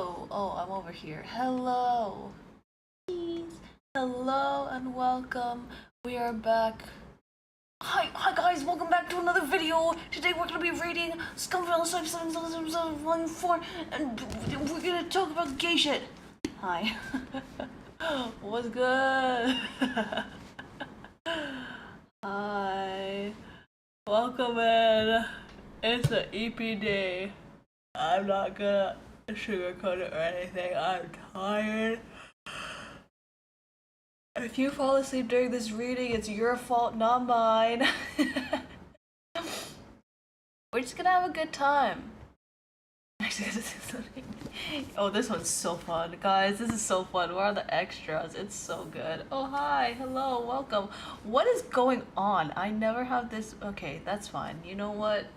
Hello! Oh, I'm over here. Hello! Please. Hello and welcome. We are back. Hi guys, welcome back to another video. Today we're gonna be reading Scum 77714 and we're gonna talk about gay shit. Hi. What's good? Hi. Welcome in. It's an EP day. I'm not gonna sugarcoat it or anything. I'm tired. If you fall asleep during this reading, it's your fault, not mine. We're just gonna have a good time. Oh, this one's so fun, guys. This is so fun. Where are the extras? It's so good. Oh, hi. Hello. Welcome. What is going on? I never have this. Okay, that's fine. You know what?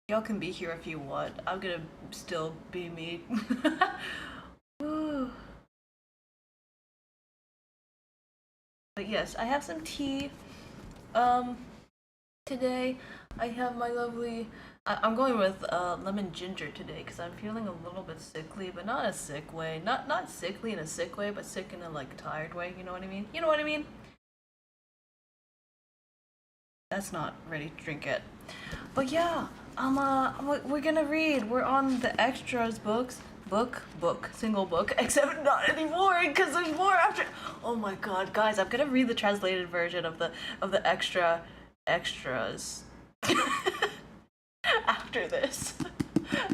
Y'all can be here if you want. I'm gonna still be me. Woo. But yes, I have some tea. Today I have my lovely. I'm going with lemon ginger today because I'm feeling a little bit sickly, but not a sick way. Not sickly in a sick way, but sick in a like tired way. You know what I mean? You know what I mean? That's not ready to drink it. But yeah, we're gonna read. We're on the extras books. Single book, except not anymore because there's more after. Oh my god, guys, I'm gonna read the translated version of the extras after this.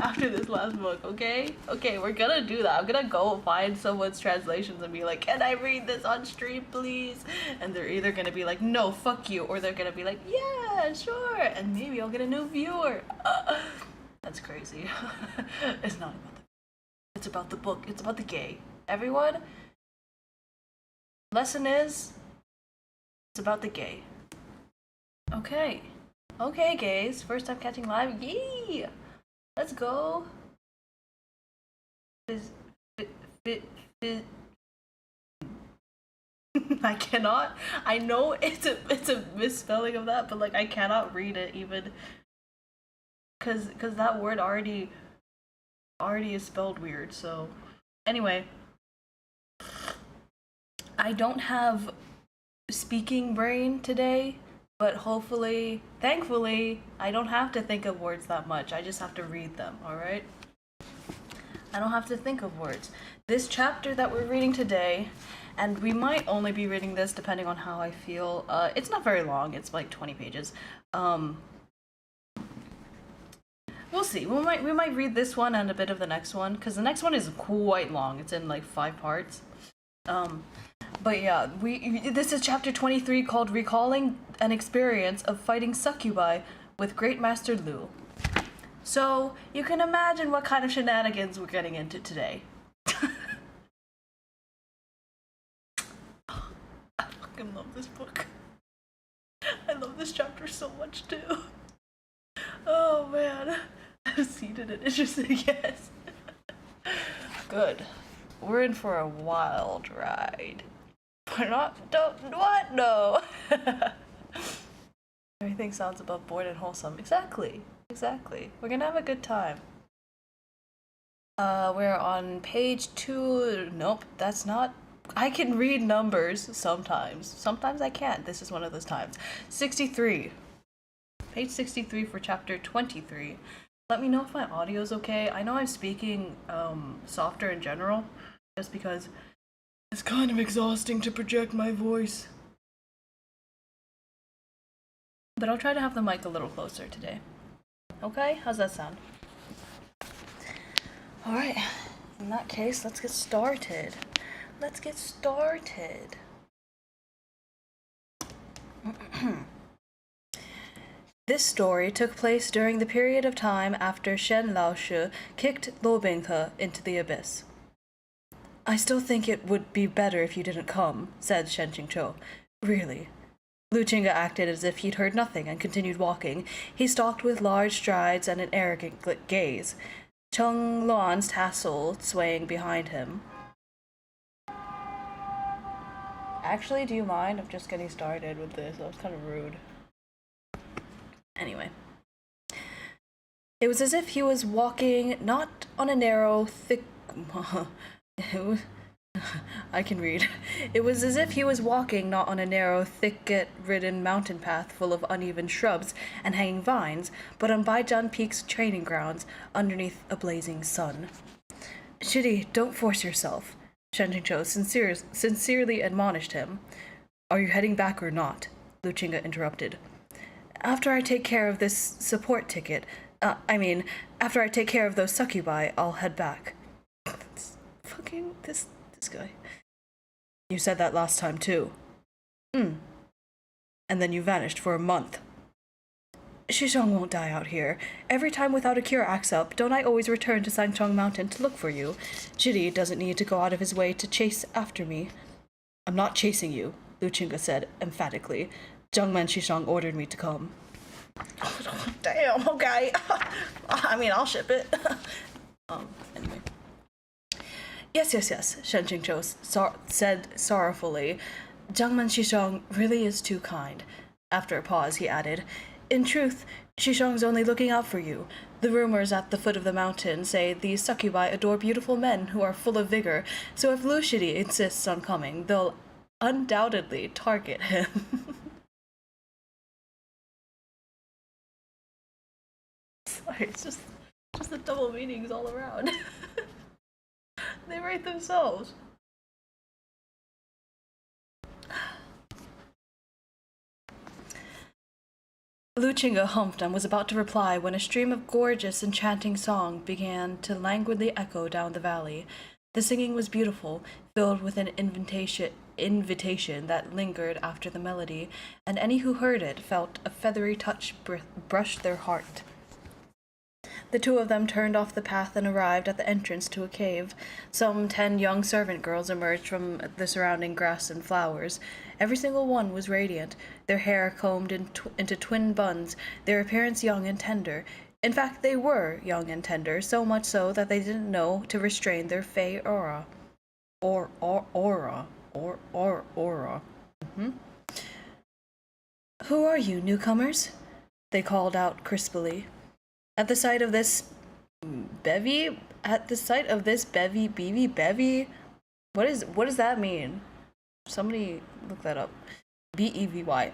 After this last book, okay? Okay, we're gonna do that. I'm gonna go find someone's translations and be like, can I read this on stream, please? And they're either gonna be like, no, fuck you, or they're gonna be like, yeah, sure, and maybe I'll get a new viewer. That's crazy. It's not about it's about the book. It's about the gay. Everyone, lesson is, it's about the gay. Okay. Okay, gays. First time catching live. Yee! Let's go. I cannot. I know it's a misspelling of that, but like I cannot read it even. Cause that word already is spelled weird, so anyway, I don't have speaking brain today, but hopefully, thankfully, I don't have to think of words that much. I just have to read them, alright? I don't have to think of words. This chapter that we're reading today, and we might only be reading this depending on how I feel, it's not very long, it's like 20 pages. We'll see. We might read this one and a bit of the next one, because the next one is quite long. It's in like 5 parts. But yeah, this is chapter 23 called Recalling an Experience of Fighting Succubi with Great Master Lu. So you can imagine what kind of shenanigans we're getting into today. I fucking love this book. I love this chapter so much too. Oh man. I've seen it interesting, yes. Good. We're in for a wild ride. We're not, what? No. Everything sounds above board and wholesome. Exactly. We're gonna have a good time. We're on page 2. Nope, that's not. I can read numbers sometimes. Sometimes I can't. This is one of those times. 63. Page 63 for chapter 23. Let me know if my audio's okay. I know I'm speaking softer in general, just because it's kind of exhausting to project my voice. But I'll try to have the mic a little closer today. Okay? How's that sound? Alright, in that case, let's get started. This story took place during the period of time after Shen Laoshi kicked Lo Bingke into the abyss. I still think it would be better if you didn't come, said Shen Qingqiu. Really? Lu Qingge acted as if he'd heard nothing and continued walking. He stalked with large strides and an arrogant gaze, Cheng Luan's tassel swaying behind him. Actually, do you mind? I'm just getting started with this. That was kind of rude. Anyway. It was as if he was walking not on a narrow, thick... I can read. It was as if he was walking not on a narrow, thicket-ridden mountain path full of uneven shrubs and hanging vines, but on Baijian Peak's training grounds underneath a blazing sun. Shidi, don't force yourself, Shen Qingqiu sincerely admonished him. Are you heading back or not? Lu Qingge interrupted. After I take care of this support ticket, after I take care of those succubi, I'll head back. Fucking this guy. You said that last time too. And then you vanished for a month. Xisheng won't die out here. Every time Without a Cure acts up, don't I always return to Sangchong Mountain to look for you? Jiri doesn't need to go out of his way to chase after me. I'm not chasing you, Lu Qingge said emphatically. Zhengmen Xisheng ordered me to come. Damn, okay. I'll ship it. Anyway. Yes, Shen Qingqiu said sorrowfully. Zhengmen Xisheng really is too kind. After a pause, he added, in truth, Xisheng's only looking out for you. The rumors at the foot of the mountain say these succubi adore beautiful men who are full of vigor, so if Lu Shidi insists on coming, they'll undoubtedly target him. Sorry, it's just the double meanings all around. They write themselves. Lu Qingge humped and was about to reply when a stream of gorgeous, enchanting song began to languidly echo down the valley. The singing was beautiful, filled with an invitation that lingered after the melody, and any who heard it felt a feathery touch brush their heart. The two of them turned off the path and arrived at the entrance to a cave. Some 10 young servant girls emerged from the surrounding grass and flowers. Every single one was radiant, their hair combed into twin buns, their appearance young and tender. In fact, they were young and tender, so much so that they didn't know to restrain their fey aura. Aura. Who are you, newcomers? They called out crisply. At the sight of this bevy, what does that mean? Somebody look that up. B-E-V-Y.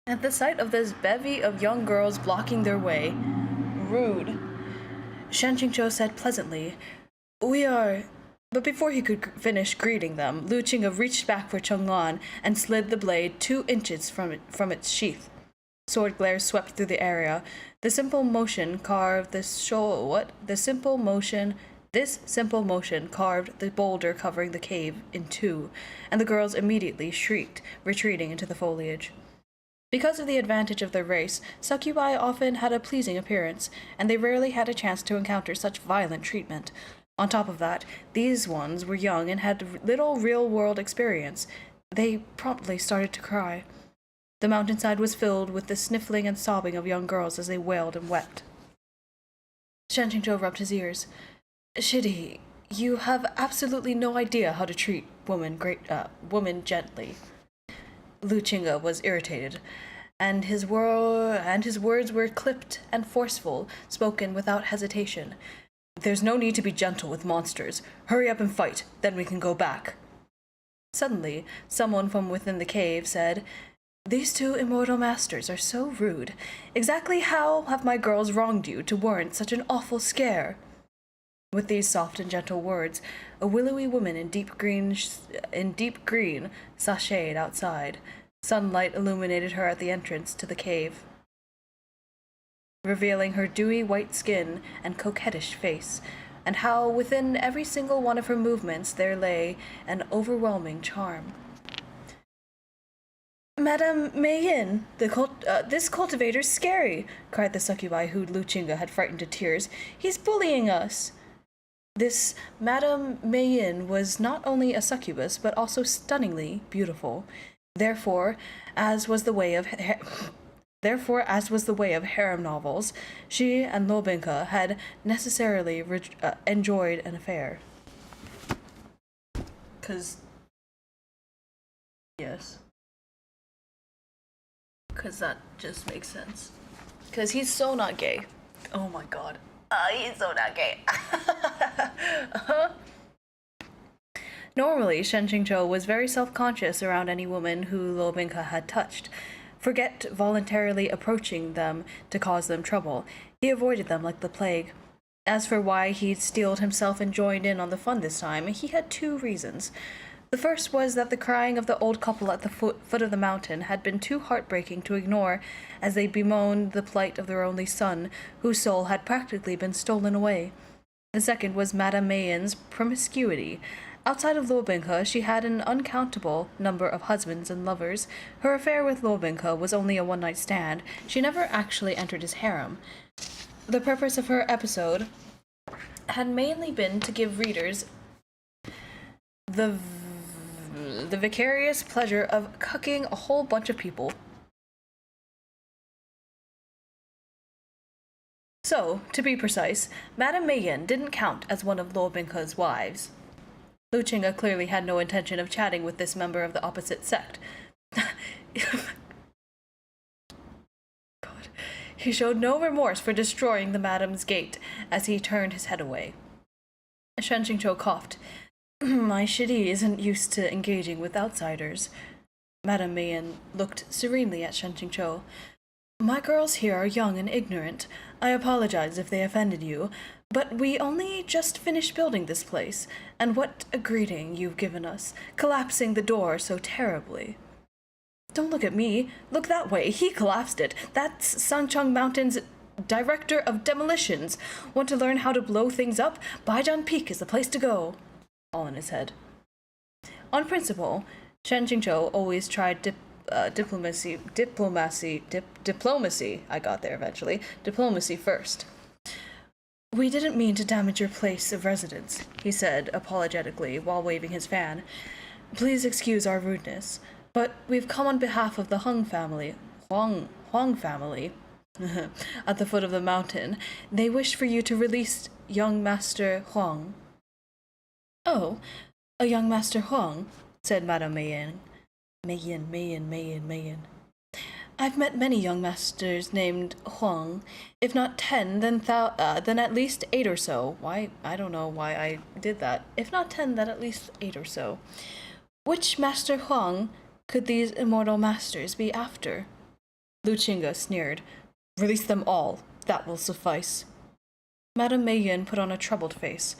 At the sight of this bevy of young girls blocking their way, rude, Shen Qingqiu said pleasantly, we are... But before he could finish greeting them, Lu Qingge reached back for Chenglan and slid the blade 2 inches from its sheath. Sword glares swept through the area. This simple motion carved the boulder covering the cave in 2, and the girls immediately shrieked, retreating into the foliage. Because of the advantage of their race, succubi often had a pleasing appearance, and they rarely had a chance to encounter such violent treatment. On top of that, these ones were young and had little real-world experience. They promptly started to cry. The mountainside was filled with the sniffling and sobbing of young girls as they wailed and wept. Shen Qingqiu rubbed his ears. Shidi, you have absolutely no idea how to treat woman gently. Lu Qingge was irritated, and his words were clipped and forceful, spoken without hesitation. There's no need to be gentle with monsters. Hurry up and fight, then we can go back. Suddenly, someone from within the cave said, These 2 immortal masters are so rude. Exactly how have my girls wronged you to warrant such an awful scare? With these soft and gentle words, a willowy woman in deep green sashayed outside. Sunlight illuminated her at the entrance to the cave, revealing her dewy white skin and coquettish face, and how within every single one of her movements there lay an overwhelming charm. Madame Meiyin, this cultivator's scary, cried the succubi who Lu Qingge had frightened to tears. He's bullying us. This Madame Meiyin was not only a succubus, but also stunningly beautiful. Therefore, as was the way of harem novels, she and Lobinka had necessarily enjoyed an affair. Yes. Because that just makes sense. Because he's so not gay. Oh my god. He's so not gay. Normally, Shen Qingqiu was very self-conscious around any woman who Luo Binghe had touched. Forget voluntarily approaching them to cause them trouble. He avoided them like the plague. As for why he'd steeled himself and joined in on the fun this time, he had two reasons. The first was that the crying of the old couple at the foot of the mountain had been too heartbreaking to ignore as they bemoaned the plight of their only son, whose soul had practically been stolen away. The second was Madame Mayen's promiscuity. Outside of Luo Binghe, she had an uncountable number of husbands and lovers. Her affair with Luo Binghe was only a one-night stand. She never actually entered his harem. The purpose of her episode had mainly been to give readers the vicarious pleasure of cucking a whole bunch of people. So, to be precise, Madame Mayen didn't count as one of Luo Binghe's wives. Lu Qingge clearly had no intention of chatting with this member of the opposite sect. God. He showed no remorse for destroying the Madame's gate as he turned his head away. Shen Qingqiu coughed. My shidi isn't used to engaging with outsiders. Madame Mayen looked serenely at Shen Qingqiu. My girls here are young and ignorant. I apologize if they offended you, but we only just finished building this place, and what a greeting you've given us, collapsing the door so terribly. Don't look at me. Look that way. He collapsed it. That's Sancheng Mountain's director of demolitions. Want to learn how to blow things up? Baijian Peak is the place to go. All in his head. On principle, Shen Qingqiu always tried diplomacy, I got there eventually, diplomacy first. We didn't mean to damage your place of residence, he said apologetically while waving his fan. Please excuse our rudeness, but we've come on behalf of the Huang family, Huang family, at the foot of the mountain. They wish for you to release young Master Huang. Oh, a young Master Huang, said Madame Mayen. Mayen. I've met many young masters named Huang. If not 10, then at least 8 or so. Why? I don't know why I did that. If not 10, then at least 8 or so. Which Master Huang could these immortal masters be after? Lu Qingge sneered. Release them all. That will suffice. Madame Mayen put on a troubled face.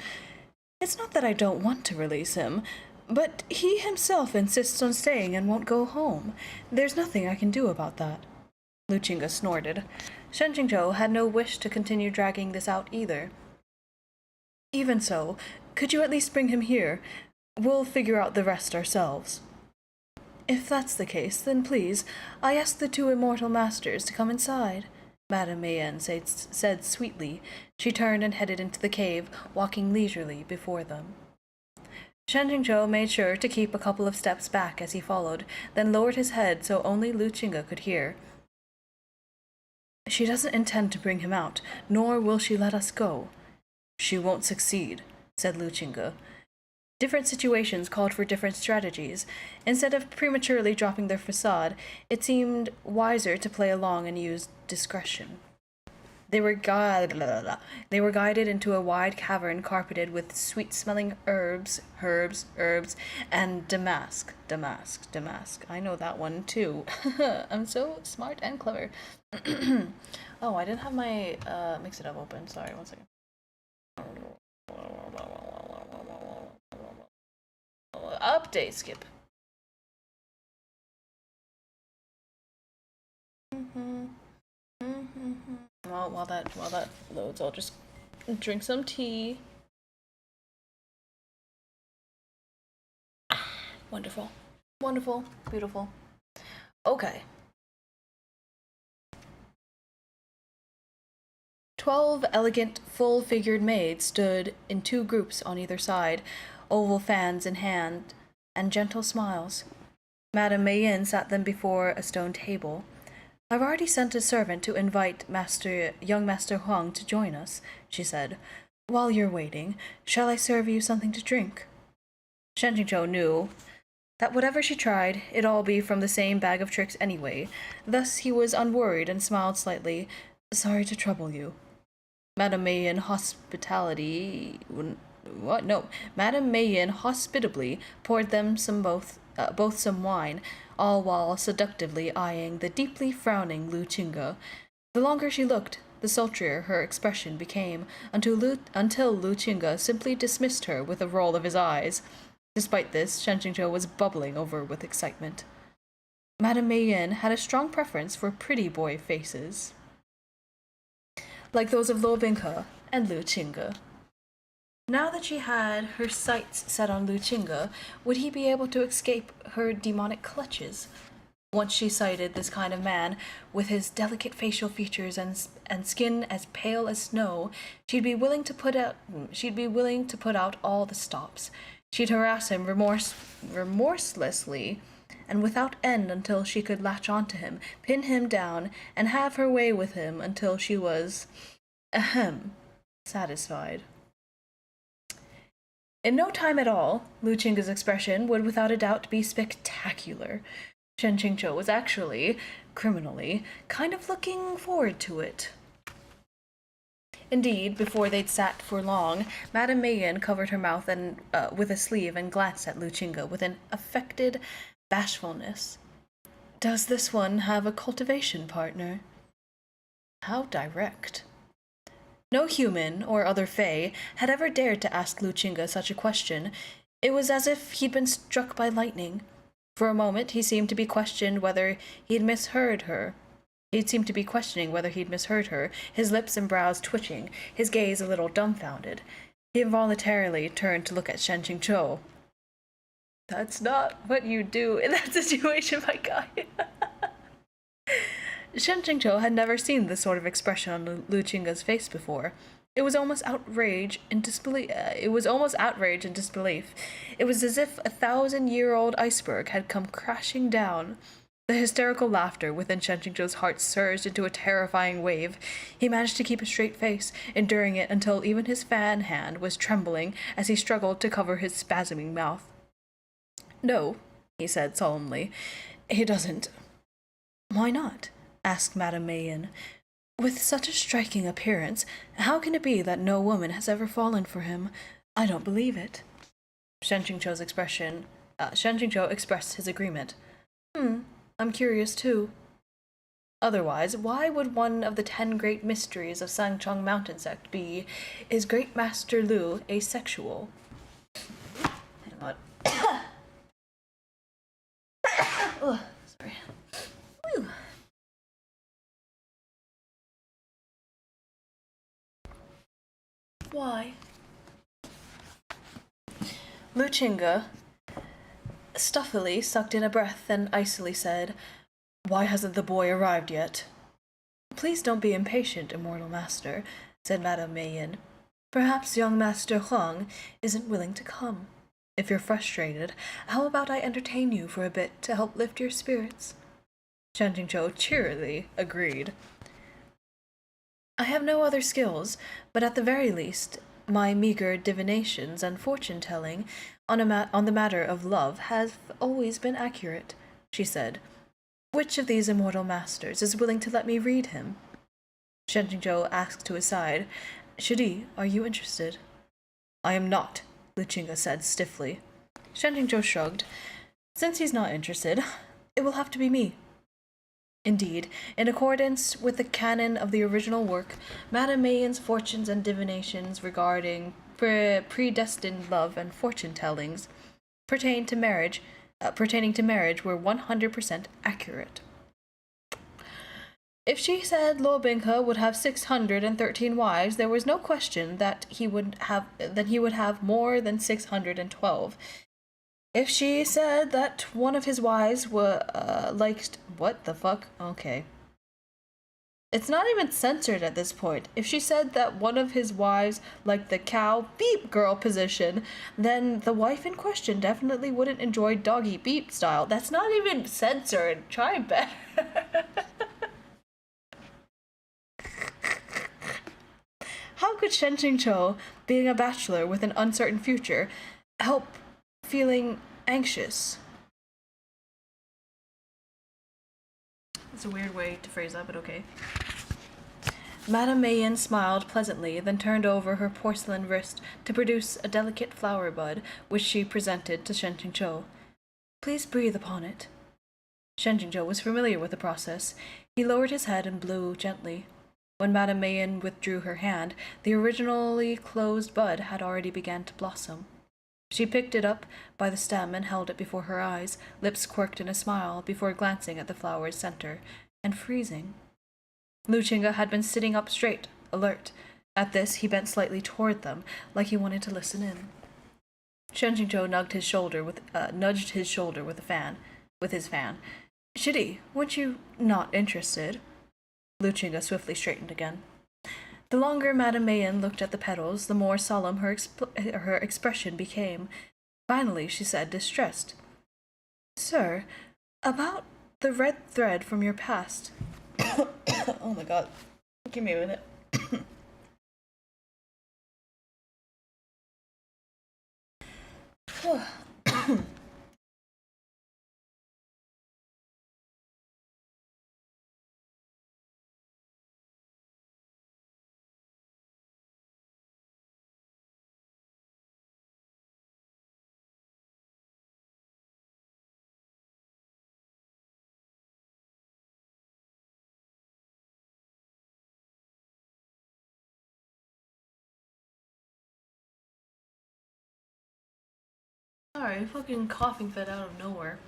It's not that I don't want to release him, but he himself insists on staying and won't go home. There's nothing I can do about that. Lu Qingge snorted. Shen Qingqiu had no wish to continue dragging this out either. Even so, could you at least bring him here? We'll figure out the rest ourselves. If that's the case, then please, I ask the 2 immortal masters to come inside. Madame Mayen said sweetly. She turned and headed into the cave, walking leisurely before them. Shen Qingqiu made sure to keep a couple of steps back as he followed, then lowered his head so only Lu Qingge could hear. She doesn't intend to bring him out, nor will she let us go. She won't succeed, said Lu Qingge. Different situations called for different strategies. Instead of prematurely dropping their facade, it seemed wiser to play along and use discretion. They were guided into a wide cavern carpeted with sweet-smelling herbs, and damask. I know that one too. I'm so smart and clever. Oh, I didn't have my Mix It Up open. Sorry, one second. Update skip. Well, while that loads, I'll just drink some tea. Wonderful. Beautiful. Okay. 12 elegant, full-figured maids stood in 2 groups on either side, oval fans in hand, and gentle smiles. Madame Mayen sat them before a stone table. I've already sent a servant to invite young Master Huang to join us, she said. While you're waiting, shall I serve you something to drink? Shen Qingqiu knew that whatever she tried, it'd all be from the same bag of tricks anyway. Thus he was unworried and smiled slightly. Sorry to trouble you. Madame Mayen hospitality. What? No. Madame Mayen hospitably poured them both some wine, all while seductively eyeing the deeply frowning Lu Qingge. The longer she looked, the sultrier her expression became, until Lu Qingge simply dismissed her with a roll of his eyes. Despite this, Shen Qingqiu was bubbling over with excitement. Madame Mayen had a strong preference for pretty boy faces, like those of Luo Binghe and Lu Qingge. Now that she had her sights set on Lu Qingge, would he be able to escape her demonic clutches? Once she sighted this kind of man, with his delicate facial features and skin as pale as snow, she'd be willing to put out all the stops. She'd harass him remorselessly and without end until she could latch onto him, pin him down, and have her way with him until she was, satisfied. In no time at all, Lu Qingge's expression would without a doubt be spectacular. Shen Qingqiu was actually, criminally, kind of looking forward to it. Indeed, before they'd sat for long, Madame Mayen covered her mouth with a sleeve and glanced at Lu Qingge with an affected bashfulness. Does this one have a cultivation partner? How direct. No human, or other fae, had ever dared to ask Lu Qingge such a question. It was as if he'd been struck by lightning. For a moment, he seemed to be questioning whether he'd misheard her, his lips and brows twitching, his gaze a little dumbfounded. He involuntarily turned to look at Shen Qingqiu. That's not what you do in that situation, my guy. Shen Qingqiu had never seen this sort of expression on Lu Qingge's face before. It was almost outrage and disbelief. It was as if a 1,000-year-old iceberg had come crashing down. The hysterical laughter within Shen Qingqiu's heart surged into a terrifying wave. He managed to keep a straight face, enduring it until even his fan hand was trembling as he struggled to cover his spasming mouth. No, he said solemnly. He doesn't. Why not? Asked Madame Mayen. With such a striking appearance, how can it be that no woman has ever fallen for him? I don't believe it. Shen Qingqiu expressed his agreement. I'm curious too. Otherwise, why would one of the 10 great mysteries of Sangchong Mountain Sect be, is Great Master Lu asexual? Hang on. Ugh, sorry. Whew. Why? Lu Qingge stuffily sucked in a breath and icily said, Why hasn't the boy arrived yet? Please don't be impatient, immortal master, said Madame Mayen. Perhaps young Master Huang isn't willing to come. If you're frustrated, how about I entertain you for a bit to help lift your spirits? Shen Qingqiu cheerily agreed. I have no other skills, but at the very least, my meager divinations and fortune-telling on the matter of love have always been accurate, she said. Which of these immortal masters is willing to let me read him? Shen Qingqiu asked to his side, Shidi, are you interested? I am not, Lu Qingge said stiffly. Shen Qingqiu shrugged. Since he's not interested, it will have to be me. Indeed, in accordance with the canon of the original work, Madame Mayen's fortunes and divinations regarding predestined love and fortune-tellings pertaining to marriage were 100% accurate. If she said Luo Binghe would have 613 wives, there was no question that he would have more than 612. If she said that one of his wives what the fuck? Okay. It's not even censored at this point. If she said that one of his wives liked the cow beep girl position, then the wife in question definitely wouldn't enjoy doggy beep style. That's not even censored. Try better. How could Shen Qingqiu, being a bachelor with an uncertain future, help feeling anxious? It's a weird way to phrase that, but okay. Madame Mayen smiled pleasantly, then turned over her porcelain wrist to produce a delicate flower bud, which she presented to Shen Qingqiu. Please breathe upon it. Shen Qingqiu was familiar with the process. He lowered his head and blew gently. When Madame Mayen withdrew her hand, the originally closed bud had already begun to blossom. She picked it up by the stem and held it before her eyes, lips quirked in a smile, before glancing at the flower's center, and freezing. Qingqiu had been sitting up straight, alert. At this, he bent slightly toward them, like he wanted to listen in. Shen Qingqiu nudged his shoulder with his fan. Shitty, weren't you not interested? Qingqiu swiftly straightened again. The longer Madame Mayen looked at the petals, the more solemn her expression became. Finally, she said, distressed, Sir, about the red thread from your past. Oh my god. Give me a minute. Sorry, fucking coughing fit out of nowhere.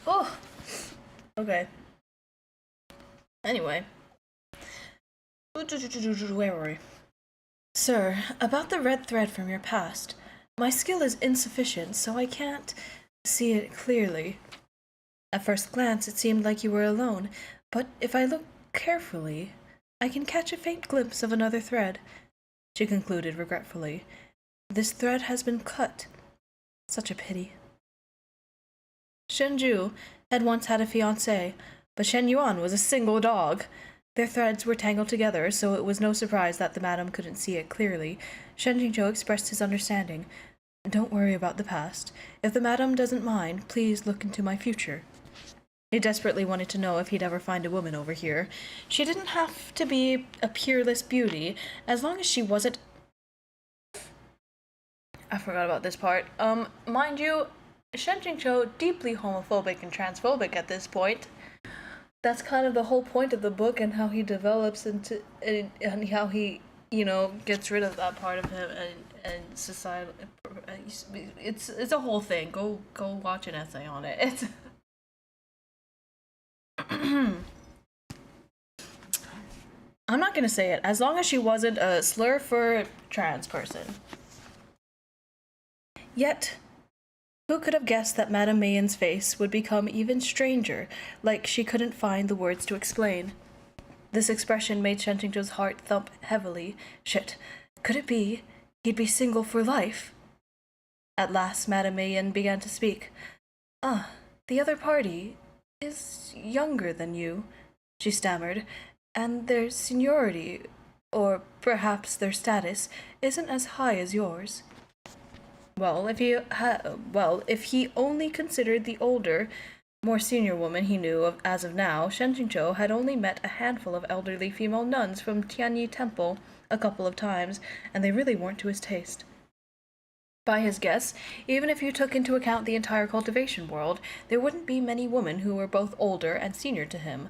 Oh! Okay. Anyway. Where were we? Sir, about the red thread from your past. My skill is insufficient, so I can't see it clearly. At first glance, it seemed like you were alone, but if I look carefully, I can catch a faint glimpse of another thread. She concluded regretfully. This thread has been cut. Such a pity. Shen Ju had once had a fiancé, but Shen Yuan was a single dog. Their threads were tangled together, so it was no surprise that the madam couldn't see it clearly. Shen Jingzhou expressed his understanding. Don't worry about the past. If the madam doesn't mind, please look into my future. He desperately wanted to know if he'd ever find a woman over here. She didn't have to be a peerless beauty, as long as she wasn't... I forgot about this part. Mind you, Shen Jingzhou deeply homophobic and transphobic at this point. That's kind of the whole point of the book, and how he develops into, and how he, gets rid of that part of him, and society. It's a whole thing. Go watch an essay on it. It's I'm not gonna say it. As long as she wasn't a slur for trans person. Yet, who could have guessed that Madame Mayen's face would become even stranger, like she couldn't find the words to explain? This expression made Shen Jingzhou's heart thump heavily. Shit, could it be he'd be single for life? At last, Madame Mayen began to speak. The other party is younger than you, she stammered, and their seniority, or perhaps their status, isn't as high as yours. Well, if he only considered the older, more senior woman he knew of as of now, Shen Jingzhou had only met a handful of elderly female nuns from Tianyi Temple a couple of times, and they really weren't to his taste. By his guess, even if you took into account the entire cultivation world, there wouldn't be many women who were both older and senior to him.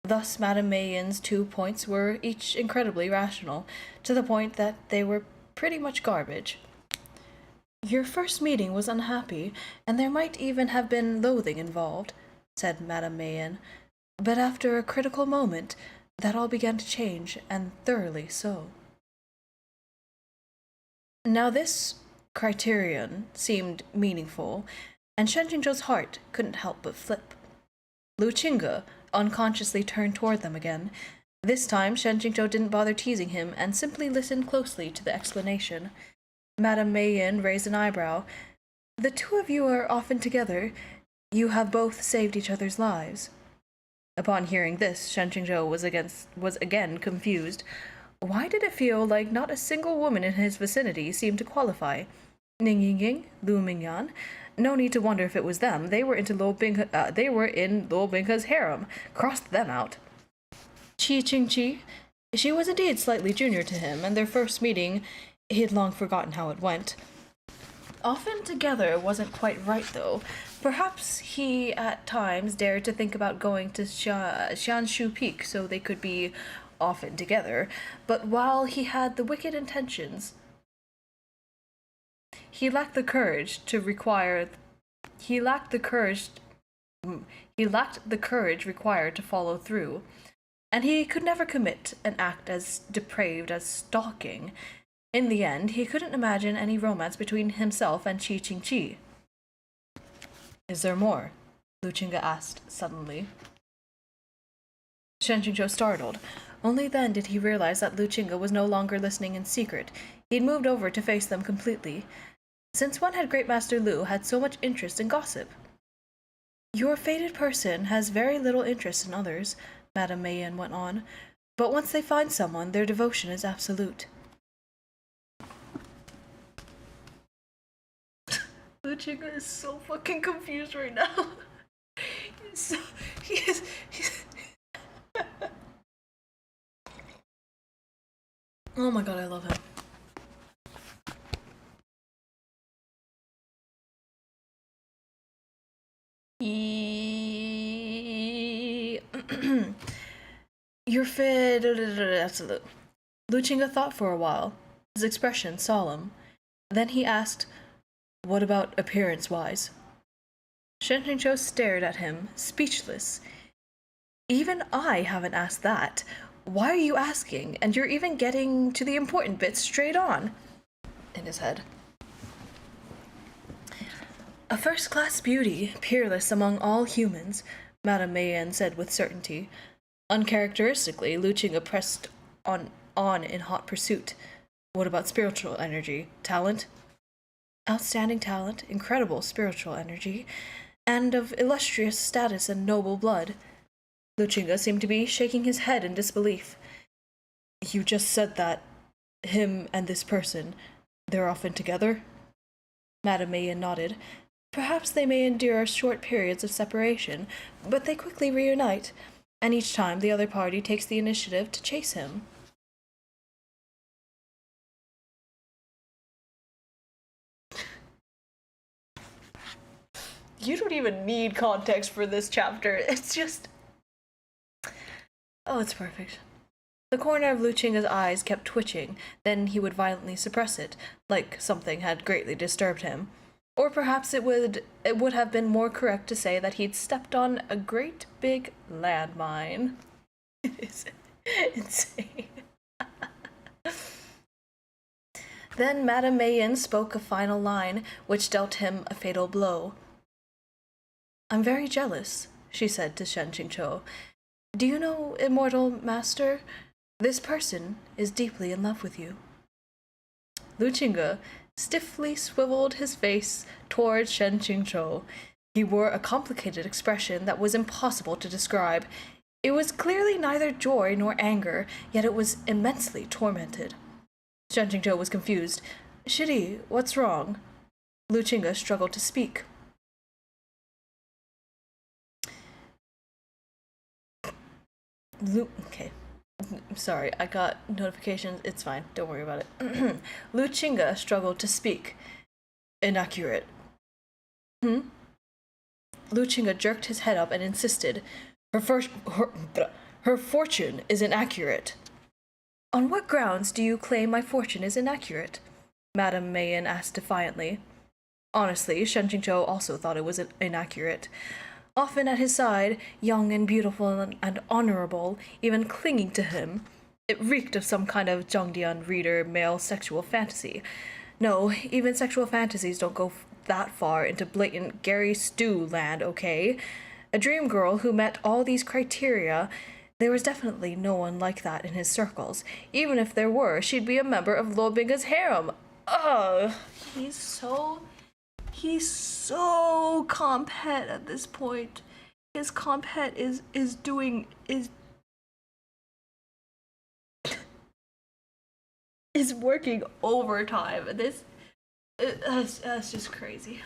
Thus, Madame Mayen's 2 points were each incredibly rational, to the point that they were pretty much garbage. Your first meeting was unhappy, and there might even have been loathing involved, said Madame Mayen. But after a critical moment, that all began to change, and thoroughly so. Now this criterion seemed meaningful, and Shen Jingzhou's heart couldn't help but flip. Qingqiu unconsciously turned toward them again. This time, Shen Jingzhou didn't bother teasing him, and simply listened closely to the explanation. Madame Mayen raised an eyebrow. The two of you are often together. You have both saved each other's lives. Upon hearing this, Shen Jingzhou was again confused. Why did it feel like not a single woman in his vicinity seemed to qualify? Ning Yingying, Lu Mingyan. No need to wonder if it was them. They were in Luo Binghe's harem. Crossed them out. Qingqiu She was indeed slightly junior to him, and their first meeting, he had long forgotten how it went. Often together wasn't quite right, though. Perhaps he, at times, dared to think about going to Xianshu Peak so they could be often together, but while he had the wicked intentions, he lacked the courage to require... He lacked the courage... He lacked the courage required to follow through, and he could never commit an act as depraved as stalking. In the end, he couldn't imagine any romance between himself and Qingqiu. Is there more? Qingqiu asked suddenly. Shen startled. Only then did he realize that Qingqiu was no longer listening in secret. He'd moved over to face them completely. Since when had Great Master Lu had so much interest in gossip? Your fated person has very little interest in others, Madame Mayen went on, but once they find someone, their devotion is absolute. Qingqiu is so fucking confused right now. He's Oh my god, I love him. You're fit. Absolute. Qingqiu thought for a while, his expression solemn. Then he asked, "What about appearance-wise?" Shen stared at him, speechless. Even I haven't asked that. Why are you asking? And you're even getting to the important bits straight on. In his head. A first-class beauty, peerless among all humans, Madame Mayen said with certainty. Uncharacteristically, Qingqiu pressed on in hot pursuit. What about spiritual energy? Talent? Outstanding talent, incredible spiritual energy, and of illustrious status and noble blood. Qingqiu seemed to be shaking his head in disbelief. You just said that him and this person, they're often together? Madame Mayen nodded. Perhaps they may endure short periods of separation, but they quickly reunite, and each time the other party takes the initiative to chase him. You don't even need context for this chapter. It's just... Oh, it's perfect. The corner of Qingqiu's eyes kept twitching, then he would violently suppress it, like something had greatly disturbed him. Or perhaps it would have been more correct to say that he'd stepped on a great big landmine. It's insane. Then Madame Mayen spoke a final line, which dealt him a fatal blow. I'm very jealous, she said to Shen Qingqiu. Do you know, immortal master, this person is deeply in love with you. Qingqiu stiffly swiveled his face towards Shen Qingqiu. He wore a complicated expression that was impossible to describe. It was clearly neither joy nor anger, yet it was immensely tormented. Shen Qingqiu was confused. Shidi, what's wrong? Qingqiu struggled to speak. Okay. Sorry, I got notifications. It's fine. Don't worry about it. Qingqiu struggled to speak. Inaccurate. Qingqiu jerked his head up and insisted. Her fortune is inaccurate. On what grounds do you claim my fortune is inaccurate? Madame Mayen asked defiantly. Honestly, Shen Qingqiu also thought it was inaccurate. Often at his side, young and beautiful and honorable, even clinging to him, it reeked of some kind of Zhongdian reader male sexual fantasy. No, even sexual fantasies don't go that far into blatant Gary Stu land, okay? A dream girl who met all these criteria, there was definitely no one like that in his circles. Even if there were, she'd be a member of Lo Binga's harem. Ugh, he's so compet at this point. His compet is working overtime. That's just crazy.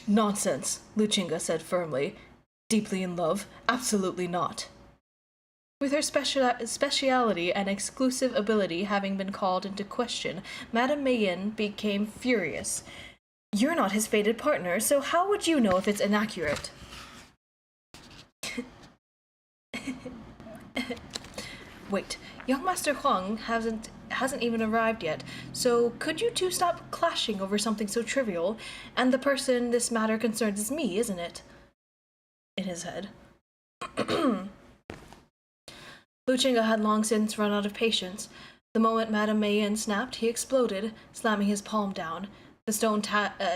Nonsense, Qingqiu said firmly. Deeply in love? Absolutely not. With her speciality and exclusive ability having been called into question, Madame Mayin became furious. You're not his fated partner, so how would you know if it's inaccurate? Wait, young Master Huang hasn't even arrived yet, so could you two stop clashing over something so trivial? And the person this matter concerns is me, isn't it? In his head. Lu Qingge had long since run out of patience. The moment Madame Mayin snapped, he exploded, slamming his palm down. The stone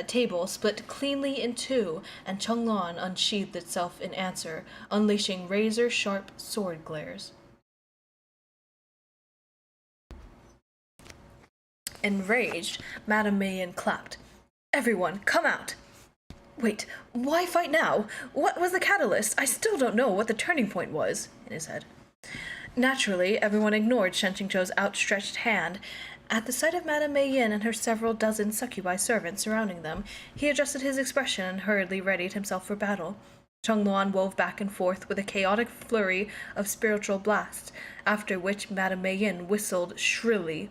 table split cleanly in two, and Chengluan unsheathed itself in answer, unleashing razor-sharp sword glares. Enraged, Madame Mayin clapped. Everyone, come out! Wait, why fight now? What was the catalyst? I still don't know what the turning point was, in his head. Naturally, everyone ignored Shen Qingqiu's outstretched hand. At the sight of Madame Mayin and her several dozen succubi servants surrounding them, he adjusted his expression and hurriedly readied himself for battle. Chengluan wove back and forth with a chaotic flurry of spiritual blasts, after which Madame Mayin whistled shrilly.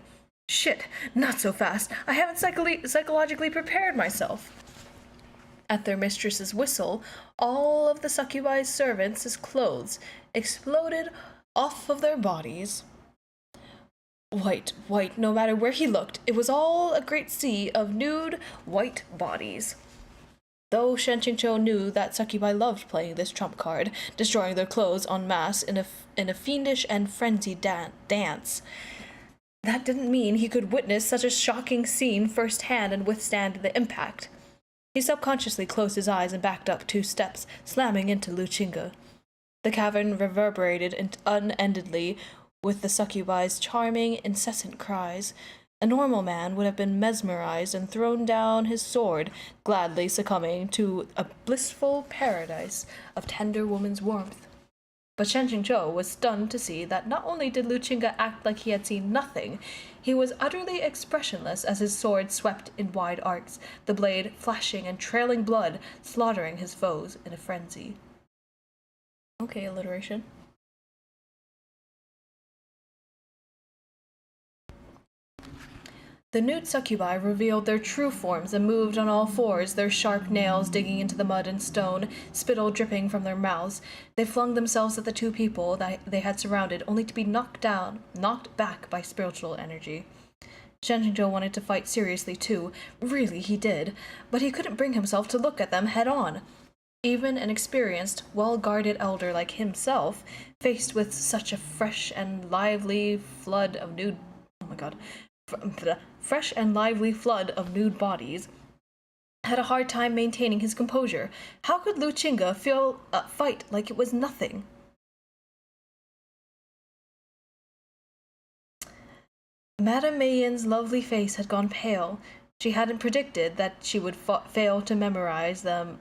Shit, not so fast. I haven't psychologically prepared myself. At their mistress's whistle, all of the succubi's servants' clothes exploded off of their bodies. White, no matter where he looked, it was all a great sea of nude, white bodies. Though Shen Qingqiu knew that succubi loved playing this trump card, destroying their clothes en masse in a fiendish and frenzied dance, that didn't mean he could witness such a shocking scene firsthand and withstand the impact. He subconsciously closed his eyes and backed up 2 steps, slamming into Lu Qingge. The cavern reverberated unendedly with the succubi's charming, incessant cries. A normal man would have been mesmerized and thrown down his sword, gladly succumbing to a blissful paradise of tender woman's warmth. But Shen Qingqiu was stunned to see that not only did Lu Qingge act like he had seen nothing, he was utterly expressionless as his sword swept in wide arcs, the blade flashing and trailing blood, slaughtering his foes in a frenzy. Okay, alliteration. The nude succubi revealed their true forms and moved on all fours, their sharp nails digging into the mud and stone, spittle dripping from their mouths. They flung themselves at the 2 people that they had surrounded, only to be knocked back by spiritual energy. Shen Qingqiu wanted to fight seriously too. Really, he did. But he couldn't bring himself to look at them head on. Even an experienced, well-guarded elder like himself, faced with such a fresh and lively flood of nude bodies, had a hard time maintaining his composure. How could Lu Qingge fight like it was nothing? Madame Mayin's lovely face had gone pale. She hadn't predicted that she would fail to memorize them.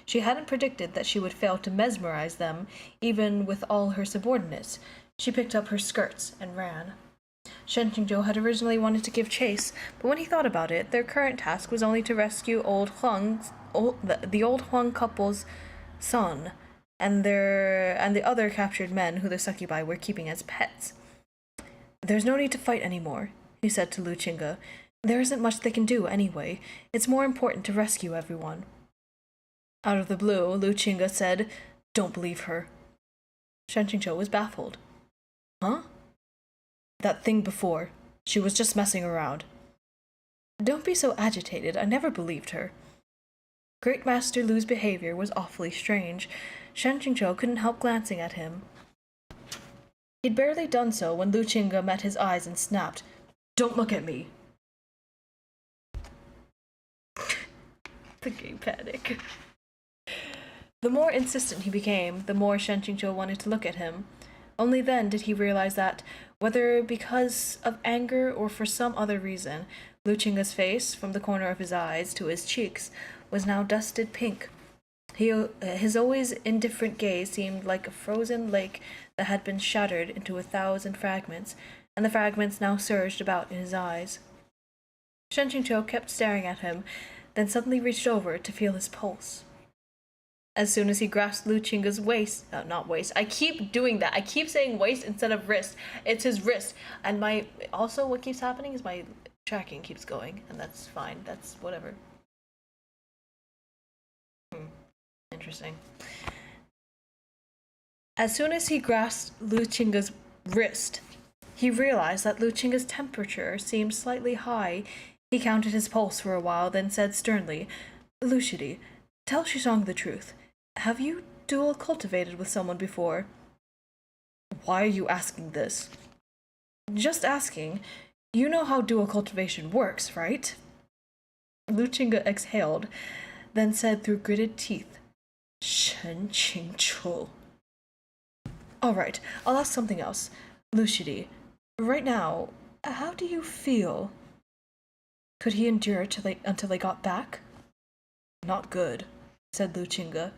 She hadn't predicted that she would fail to mesmerize them, even with all her subordinates. She picked up her skirts and ran. Shen Qingqiu had originally wanted to give chase, but when he thought about it, their current task was only to rescue the old Huang couple's son, and the other captured men who the succubi were keeping as pets. There's no need to fight anymore, he said to Lu Qingge. There isn't much they can do, anyway. It's more important to rescue everyone. Out of the blue, Lu Qingge said, Don't believe her. Shen Qingqiu was baffled. Huh? That thing before. She was just messing around. Don't be so agitated. I never believed her. Great Master Lu's behavior was awfully strange. Shen Qingqiu couldn't help glancing at him. He'd barely done so when Lu Qingge met his eyes and snapped, Don't look at me. The gay panic. The more insistent he became, the more Shen Qingqiu wanted to look at him. Only then did he realize that, whether because of anger or for some other reason, Lu Qingge's face, from the corner of his eyes to his cheeks, was now dusted pink. His always indifferent gaze seemed like a frozen lake that had been shattered into 1,000 fragments, and the fragments now surged about in his eyes. Shen Qingqiu kept staring at him, then suddenly reached over to feel his pulse. As soon as he grasped Lu Qingge's waist, not waist, I keep doing that. I keep saying waist instead of wrist. It's his wrist. And also what keeps happening is my tracking keeps going, and that's fine. That's whatever. Interesting. As soon as he grasped Lu Qingge's wrist, he realized that Lu Qingge's temperature seemed slightly high. He counted his pulse for a while, then said sternly, "Lu Shidi, tell Shizong the truth. Have you dual cultivated with someone before?" "Why are you asking this?" "Just asking. You know how dual cultivation works, right?" Lu Qingge exhaled, then said through gritted teeth, "Shen Qingqiu." "All right, I'll ask something else. Lu Shidi, right now, how do you feel?" "Could he endure until they got back?" "Not good," said Lu Qingge.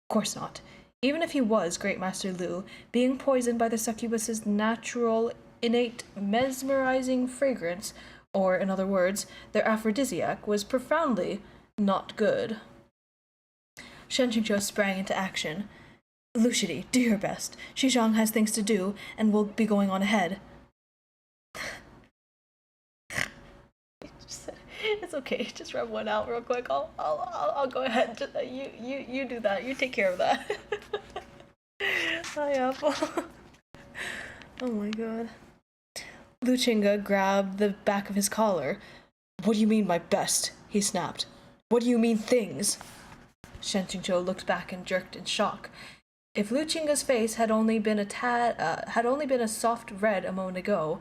"Of course not. Even if he was Great Master Lu, being poisoned by the succubus's natural, innate, mesmerizing fragrance, or, in other words, their aphrodisiac, was profoundly not good." Shen Qingqiu sprang into action. "Lu Shidi, do your best. Xizhang has things to do, and will be going on ahead." It's okay. Just rub one out real quick. I'll go ahead. Just, you do that. You take care of that. Hi, Apple. Oh my god. Lu Qingge grabbed the back of his collar. "What do you mean by best?" he snapped. "What do you mean things?" Shen Qingqiu looked back and jerked in shock. If Lu Qingge's face had only been a soft red a moment ago,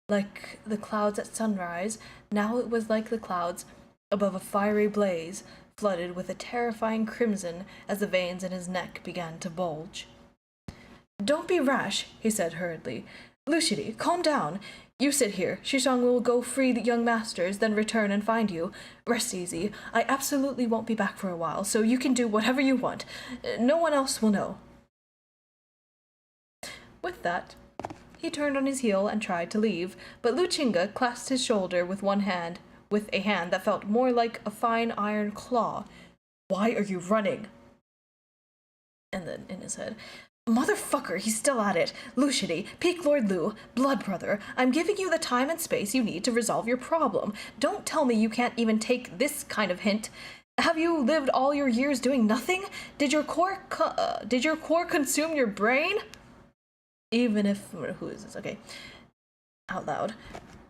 like the clouds at sunrise, now it was like the clouds above a fiery blaze, flooded with a terrifying crimson as the veins in his neck began to bulge. "Don't be rash," he said hurriedly. "Lu Shidi, calm down. You sit here. Xizhang will go free the young masters, then return and find you. Rest easy. I absolutely won't be back for a while, so you can do whatever you want. No one else will know." With that, he turned on his heel and tried to leave, but Lu Qingge clasped his shoulder with a hand that felt more like a fine iron claw. "Why are you running?" And then, in his head, "Motherfucker, he's still at it. Lu Shidi, Peak Lord Lu, blood brother, I'm giving you the time and space you need to resolve your problem. Don't tell me you can't even take this kind of hint. Have you lived all your years doing nothing? Did your core consume your brain?" Even if... Who is this? Okay. Out loud.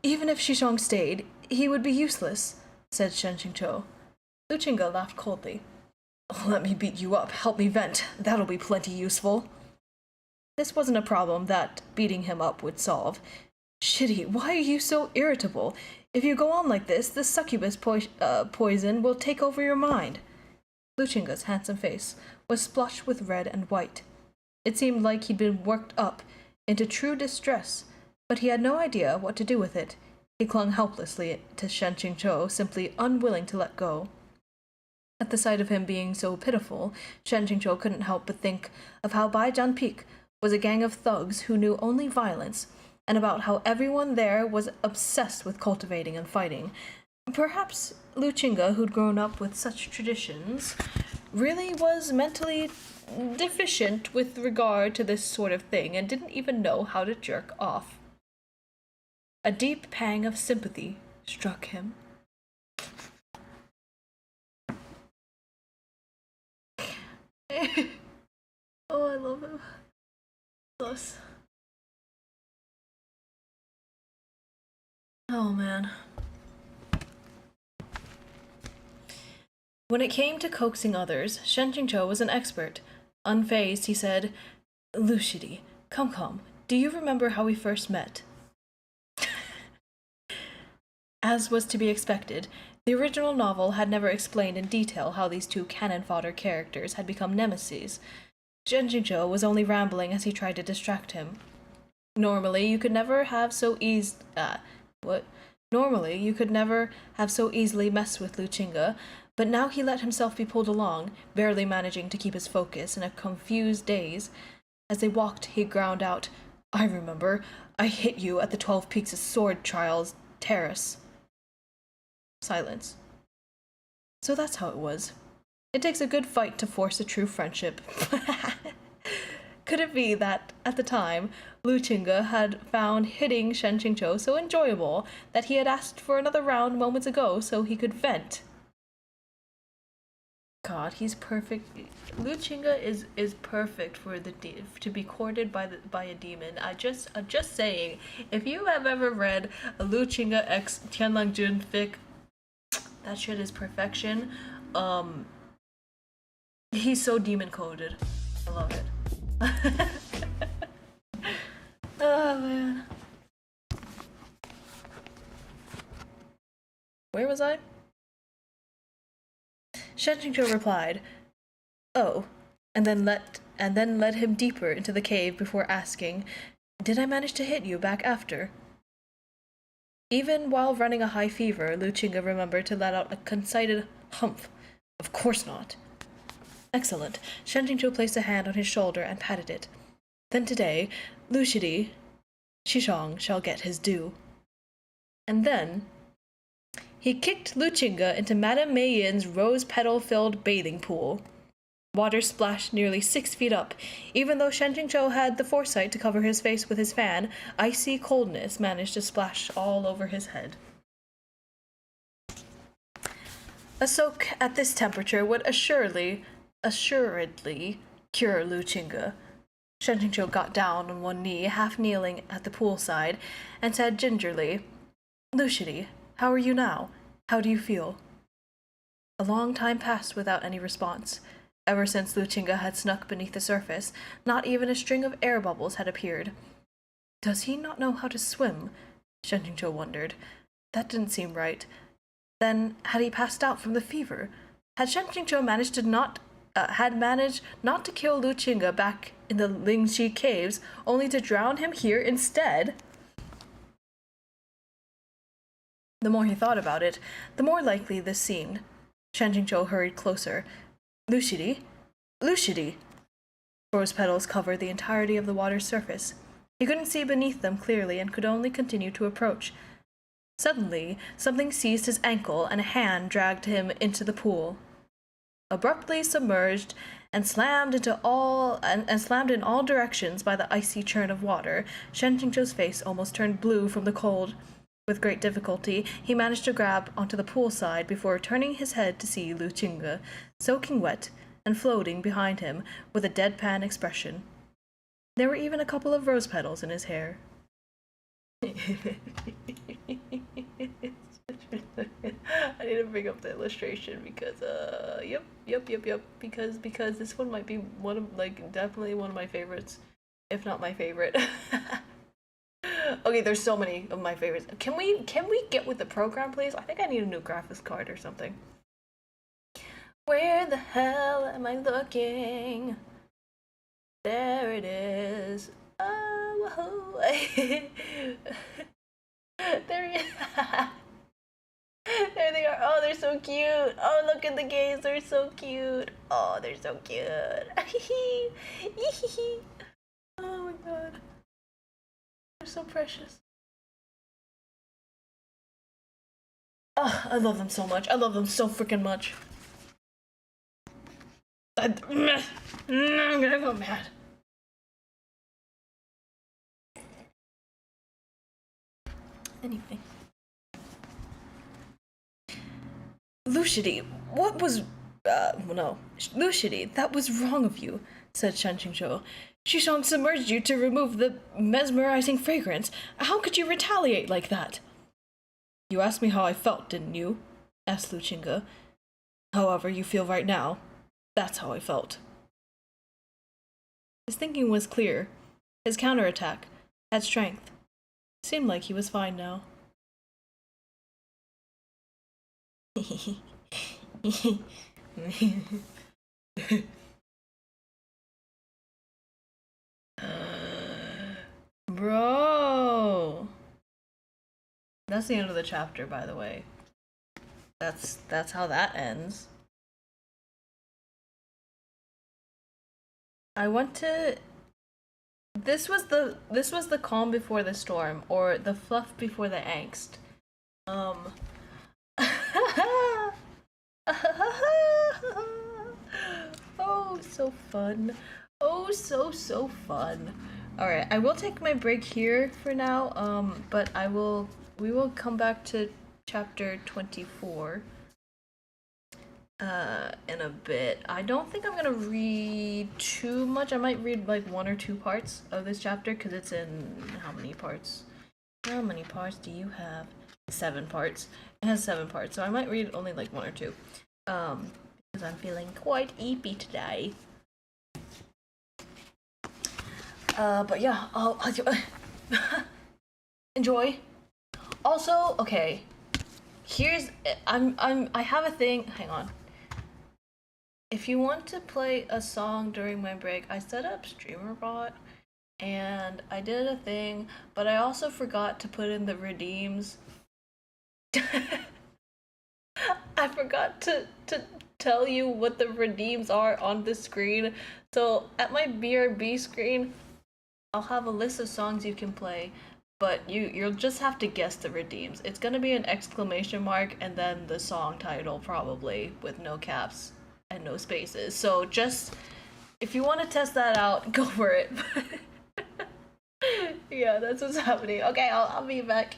"Even if Xizhang stayed, he would be useless," said Shen Qingqiu. Lu Qingge laughed coldly. "Let me beat you up. Help me vent. That'll be plenty useful." This wasn't a problem that beating him up would solve. "Shitty, why are you so irritable? If you go on like this, the succubus poison will take over your mind." Lu Qingge's handsome face was splotched with red and white. It seemed like he'd been worked up into true distress, but he had no idea what to do with it. He clung helplessly to Shen Qingqiu, simply unwilling to let go. At the sight of him being so pitiful, Shen Qingqiu couldn't help but think of how Baijian Peak was a gang of thugs who knew only violence, and about how everyone there was obsessed with cultivating and fighting. Perhaps Lu Qingge, who'd grown up with such traditions, really was mentally deficient with regard to this sort of thing and didn't even know how to jerk off. A deep pang of sympathy struck him. Oh, I love him. Close. Oh, man. When it came to coaxing others, Shen Qingqiu was an expert. Unfazed, he said, "Lu Shidi, come. Do you remember how we first met?" As was to be expected, the original novel had never explained in detail how these two cannon fodder characters had become nemesis. Shen Qingqiu was only rambling as he tried to distract him. Normally, you could never have so easily messed with Lu Qingge, but now he let himself be pulled along, barely managing to keep his focus in a confused daze. As they walked, he ground out, "I remember. I hit you at the 12 Peaks of Sword Trials Terrace." Silence. So that's how it was. It takes a good fight to force a true friendship. Could it be that, at the time, Lu Qingge had found hitting Shen Qingqiu so enjoyable that he had asked for another round moments ago so he could vent? God, he's perfect. Lu Qingge is perfect for to be courted by a demon. I'm just saying, if you have ever read a Lu Qingge x Tianlangjun fic, that shit is perfection. He's so demon coded. I love it. Oh man. Where was I? Shen Qingqiu replied, "Oh," and then led him deeper into the cave before asking, "Did I manage to hit you back after?" Even while running a high fever, Lu Qingge remembered to let out a conceited humph. Of course not. Excellent. Shen Qingqiu placed a hand on his shoulder and patted it. Then today, Lu Shishong shall get his due. And then he kicked Lu Qingge into Madame Mei Yin's rose-petal-filled bathing pool. Water splashed nearly 6 feet up. Even though Shen Qingqiu had the foresight to cover his face with his fan, icy coldness managed to splash all over his head. A soak at this temperature would assuredly cure Lu Qingge. Shen Qingqiu got down on one knee, half kneeling at the poolside, and said gingerly, "Lu Shidi, how are you now? How do you feel?" A long time passed without any response. Ever since Lu Qingge had snuck beneath the surface, not even a string of air bubbles had appeared. Does he not know how to swim? Shen Qingqiu wondered. That didn't seem right. Then, had he passed out from the fever? Had Shen Qingqiu managed not to kill Lu Qingge back in the Lingxi caves, only to drown him here instead? The more he thought about it, the more likely this seemed. Shen Qingqiu hurried closer. Lu Shidi? Lu Shidi! Rose petals covered the entirety of the water's surface. He couldn't see beneath them clearly and could only continue to approach. Suddenly, something seized his ankle and a hand dragged him into the pool. Abruptly submerged and slammed in all directions by the icy churn of water, Shen Qingqiu's face almost turned blue from the cold. With great difficulty, he managed to grab onto the poolside before turning his head to see Lu Qingge, soaking wet and floating behind him with a deadpan expression. There were even a couple of rose petals in his hair. I need to bring up the illustration because yep, because this one might be definitely one of my favorites, if not my favorite. Okay, there's so many of my favorites. Can we get with the program, please? I think I need a new graphics card or something. Where the hell am I looking? There it is. Oh, whoa. There they are. Oh, they're so cute. Oh, look at the gays. They're so cute. Oh, they're so cute. Oh my god. They're so precious. Oh, I love them so much. I love them so freaking much. I'm gonna go mad. Anyway. Lu Shidi, what was... no. Lu Shidi, that was wrong of you, said Shen Qingqiu. Shishong submerged you to remove the mesmerizing fragrance. How could you retaliate like that? You asked me how I felt, didn't you? Asked Lu Qingge. However you feel right now, that's how I felt. His thinking was clear. His counterattack had strength. Seemed like he was fine now. Bro, that's the end of the chapter, by the way. That's how that ends. I want to... This was the calm before the storm, or the fluff before the angst. Oh, so fun. Oh, so fun. All right, I will take my break here for now. But we will come back to chapter 24 in a bit. I don't think I'm gonna read too much. I might read like 1 or 2 parts of this chapter because it's in how many parts? How many parts do you have? 7 parts. It has 7 parts, so I might read only like 1 or 2. Because I'm feeling quite eepy today. But yeah, I'll enjoy. Also, okay. Here's I have a thing. Hang on. If you want to play a song during my break, I set up StreamerBot and I did a thing, but I also forgot to put in the redeems. I forgot to tell you what the redeems are on the screen. So at my BRB screen, I'll have a list of songs you can play, but you'll just have to guess the redeems. It's gonna be an exclamation mark and then the song title probably with no caps and no spaces. So just if you want to test that out, go for it. Yeah, that's what's happening. Okay, I'll be back.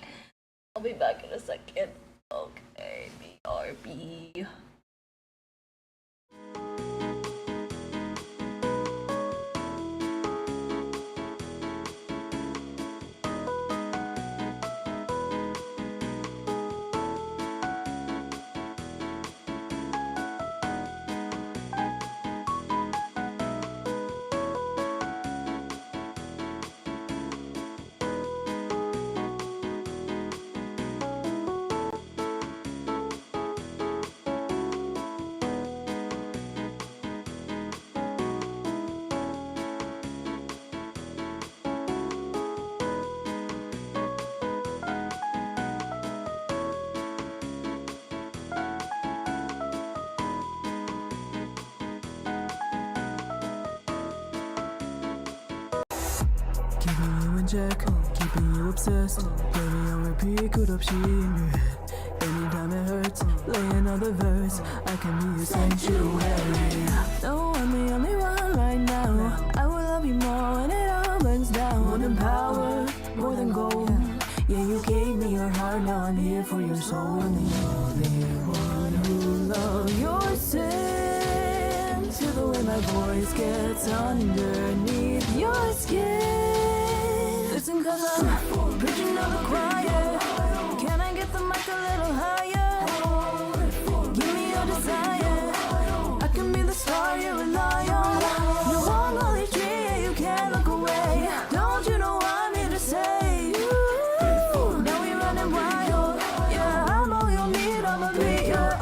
I'll be back in a second. Okay, BRB. Keeping you in check, keeping you obsessed. Baby on repeat, 끝없이 인류해. Anytime it hurts, lay another verse. I can be your sanctuary. No, I'm the only one right now. I will love you more when it all burns down. More than power, more than gold. Yeah, you gave me your heart, now I'm here for your soul. I'm the only one who loves your sin. To the way my voice gets underneath your skin. Listen, cause I'm preaching to the choir. Can I get the mic a little higher? Give me your desire. I can be the star you rely on. You won't only tree, yeah, you can't look away. Don't you know I'm here to say? Ooh, now we running wild. Yeah, I'm all you'll need, I'ma be your idol.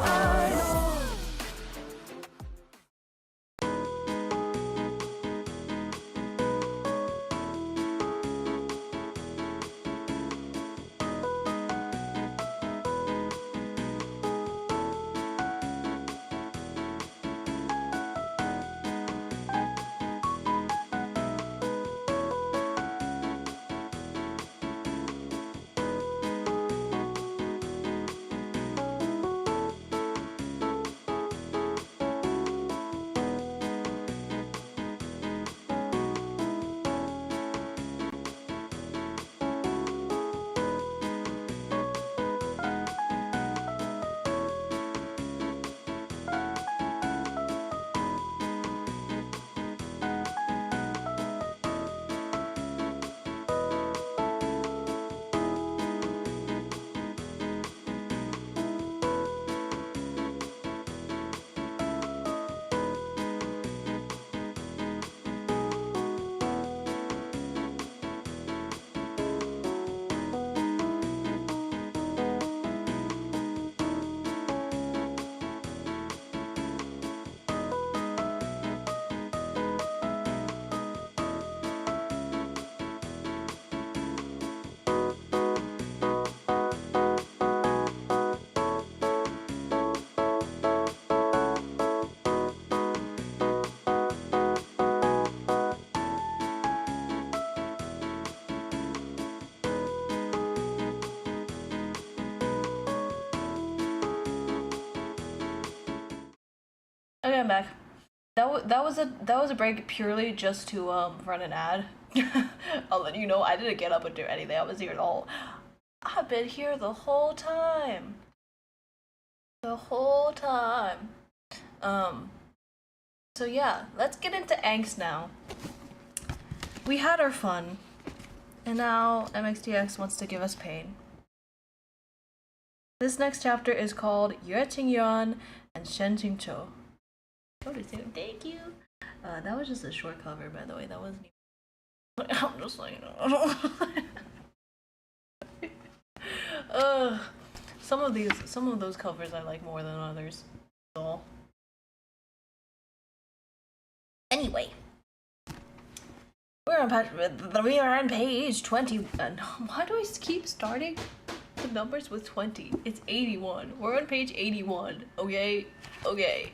Okay, I'm back. That was a break purely just to run an ad. I'll let you know I didn't get up and do anything. I was here I've been here the whole time. The whole time. So yeah, let's get into angst now. We had our fun, and now MXTX wants to give us pain. This next chapter is called Qingqiu and Shen Qingqiu. Thank you. That was just a short cover, by the way. That wasn't even... I'm just like... some of those covers I like more than others. So... Anyway. We are on page 20. Why do I keep starting the numbers with 20? It's 81. We're on page 81. Okay? Okay.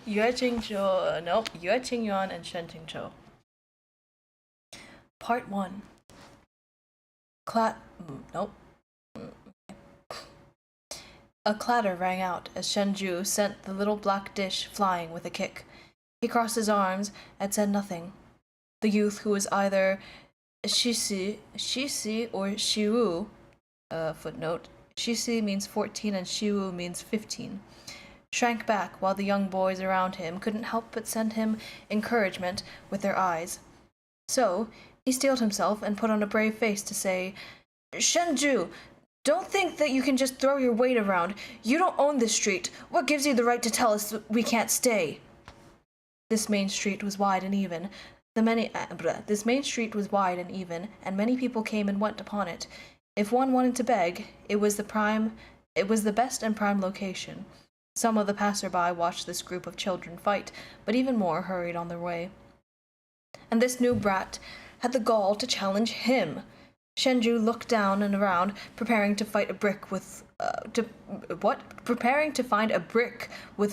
Qingqiu. Nope. Qingqiu and Shen Qingqiu. Part 1. Nope. A clatter rang out as Shenju sent the little black dish flying with a kick. He crossed his arms and said nothing. The youth, who was either Shisi or Shiwu, footnote, Shisi means 14 and Shiwu means 15, shrank back while the young boys around him couldn't help but send him encouragement with their eyes. So, he steeled himself and put on a brave face to say, Shenju, don't think that you can just throw your weight around. You don't own this street. What gives you the right to tell us we can't stay? This main street was wide and even. This main street was wide and even, and many people came and went upon it. If one wanted to beg, it was the best and prime location. Some of the passerby watched this group of children fight, but even more hurried on their way. And this new brat had the gall to challenge him. Shenju looked down and around, preparing to find a brick with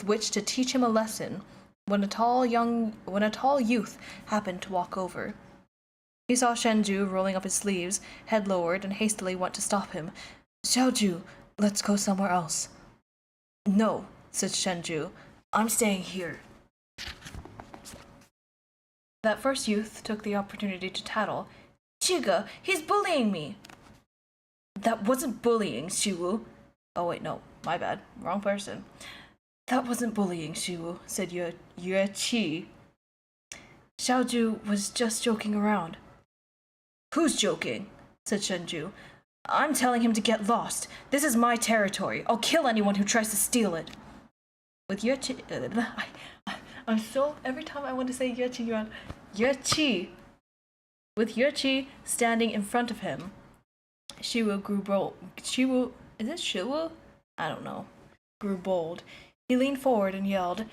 which to teach him a lesson, when a tall youth happened to walk over. He saw Shenju rolling up his sleeves, head lowered, and hastily went to stop him. Xiaoju, let's go somewhere else. No, said Shenju. I'm staying here. That first youth took the opportunity to tattle. Chiga, he's bullying me! That wasn't bullying, Shiwu. Oh wait, no, my bad. Wrong person. That wasn't bullying, Shiwu, said Yue Qi. Xiaoju was just joking around. Who's joking? Said Shenju. I'm telling him to get lost. This is my territory. I'll kill anyone who tries to steal it. With Yue Qi... I'm so... Every time I want to say Yue Qi... With Yue Qi standing in front of him, Shiwu grew bold. Shiwu... Is it Shiwu? I don't know. Grew bold. He leaned forward and yelled,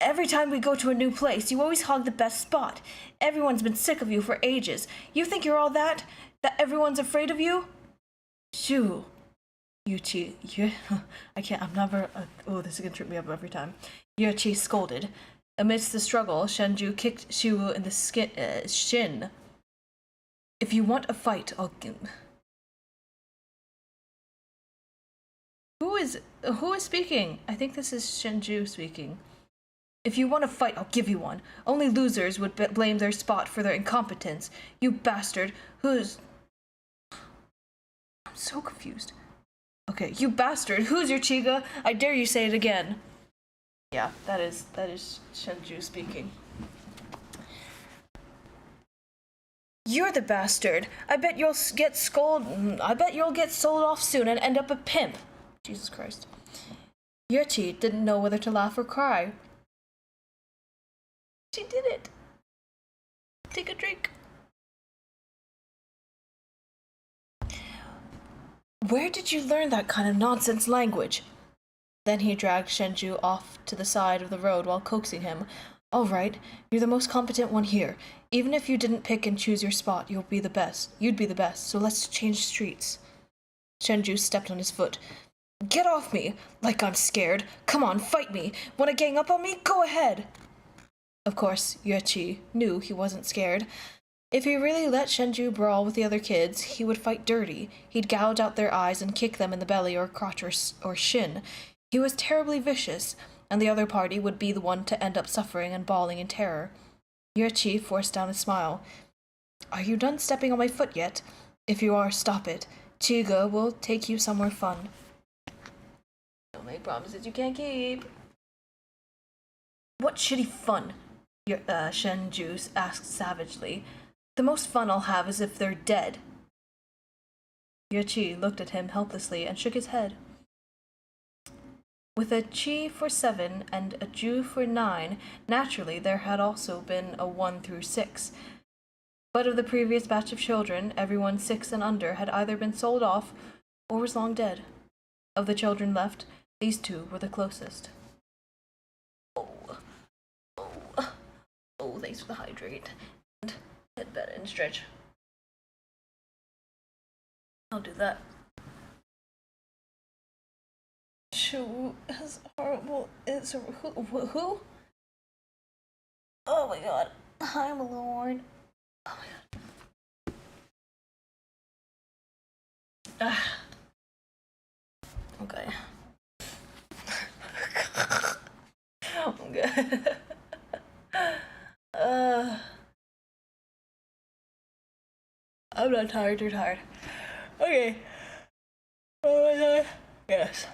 Every time we go to a new place, you always hog the best spot. Everyone's been sick of you for ages. You think you're all that? That everyone's afraid of you? Shoo. Yuchi, I can't, I'm never, this is gonna trip me up every time. Yuchi scolded. Amidst the struggle, Shenju kicked Shiwu in the shin. If you want a fight, I'll give... Who is speaking? I think this is Shenju speaking. If you want to fight, I'll give you one. Only losers would blame their spot for their incompetence. You bastard, who's... I'm so confused. Okay, you bastard, who's your Chiga? I dare you say it again. Yeah, that is Shenju speaking. You're the bastard. I bet you'll get sold off soon and end up a pimp. Jesus Christ. Yuchi didn't know whether to laugh or cry. She did it. Take a drink. Where did you learn that kind of nonsense language? Then he dragged Shenju off to the side of the road while coaxing him. All right, you're the most competent one here. Even if you didn't pick and choose your spot, you'd be the best, so let's change streets. Shenju stepped on his foot. Get off me! Like I'm scared. Come on, fight me. Want to gang up on me? Go ahead. Of course, Yueqi knew he wasn't scared. If he really let Shenju brawl with the other kids, he would fight dirty. He'd gouge out their eyes and kick them in the belly or crotch or shin. He was terribly vicious. and the other party would be the one to end up suffering and bawling in terror. Yueqi forced down a smile. Are you done stepping on my foot yet? If you are, stop it. Qingqiu will take you somewhere fun. Don't make promises you can't keep. What shitty fun? Shen Juice asked savagely. The most fun I'll have is if they're dead. Yueqi looked at him helplessly and shook his head. With a Qi for 7 and a Ju for 9, naturally there had also been a 1 through 6. But of the previous batch of children, everyone 6 and under had either been sold off or was long dead. Of the children left, these two were the closest. Oh, thanks for the hydrate. And head better and stretch. I'll do that. Shu is horrible. It's who? Oh my god. I'm Lord. Oh my god. Okay. I'm good. I'm not tired, you're tired. Okay. Oh my god. Yes.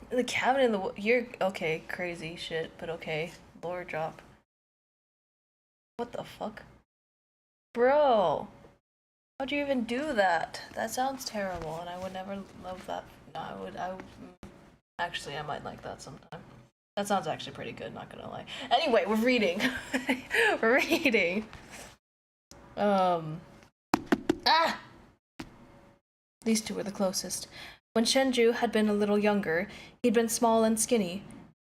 The cabin in the you're okay, crazy shit, but okay. Lore drop. What the fuck? Bro! How'd you even do that? That sounds terrible, and I would never love that. No, I would, actually, I might like that sometime. That sounds actually pretty good, not gonna lie. Anyway, we're reading. We're reading. These two were the closest. When Shenju had been a little younger, he'd been small and skinny.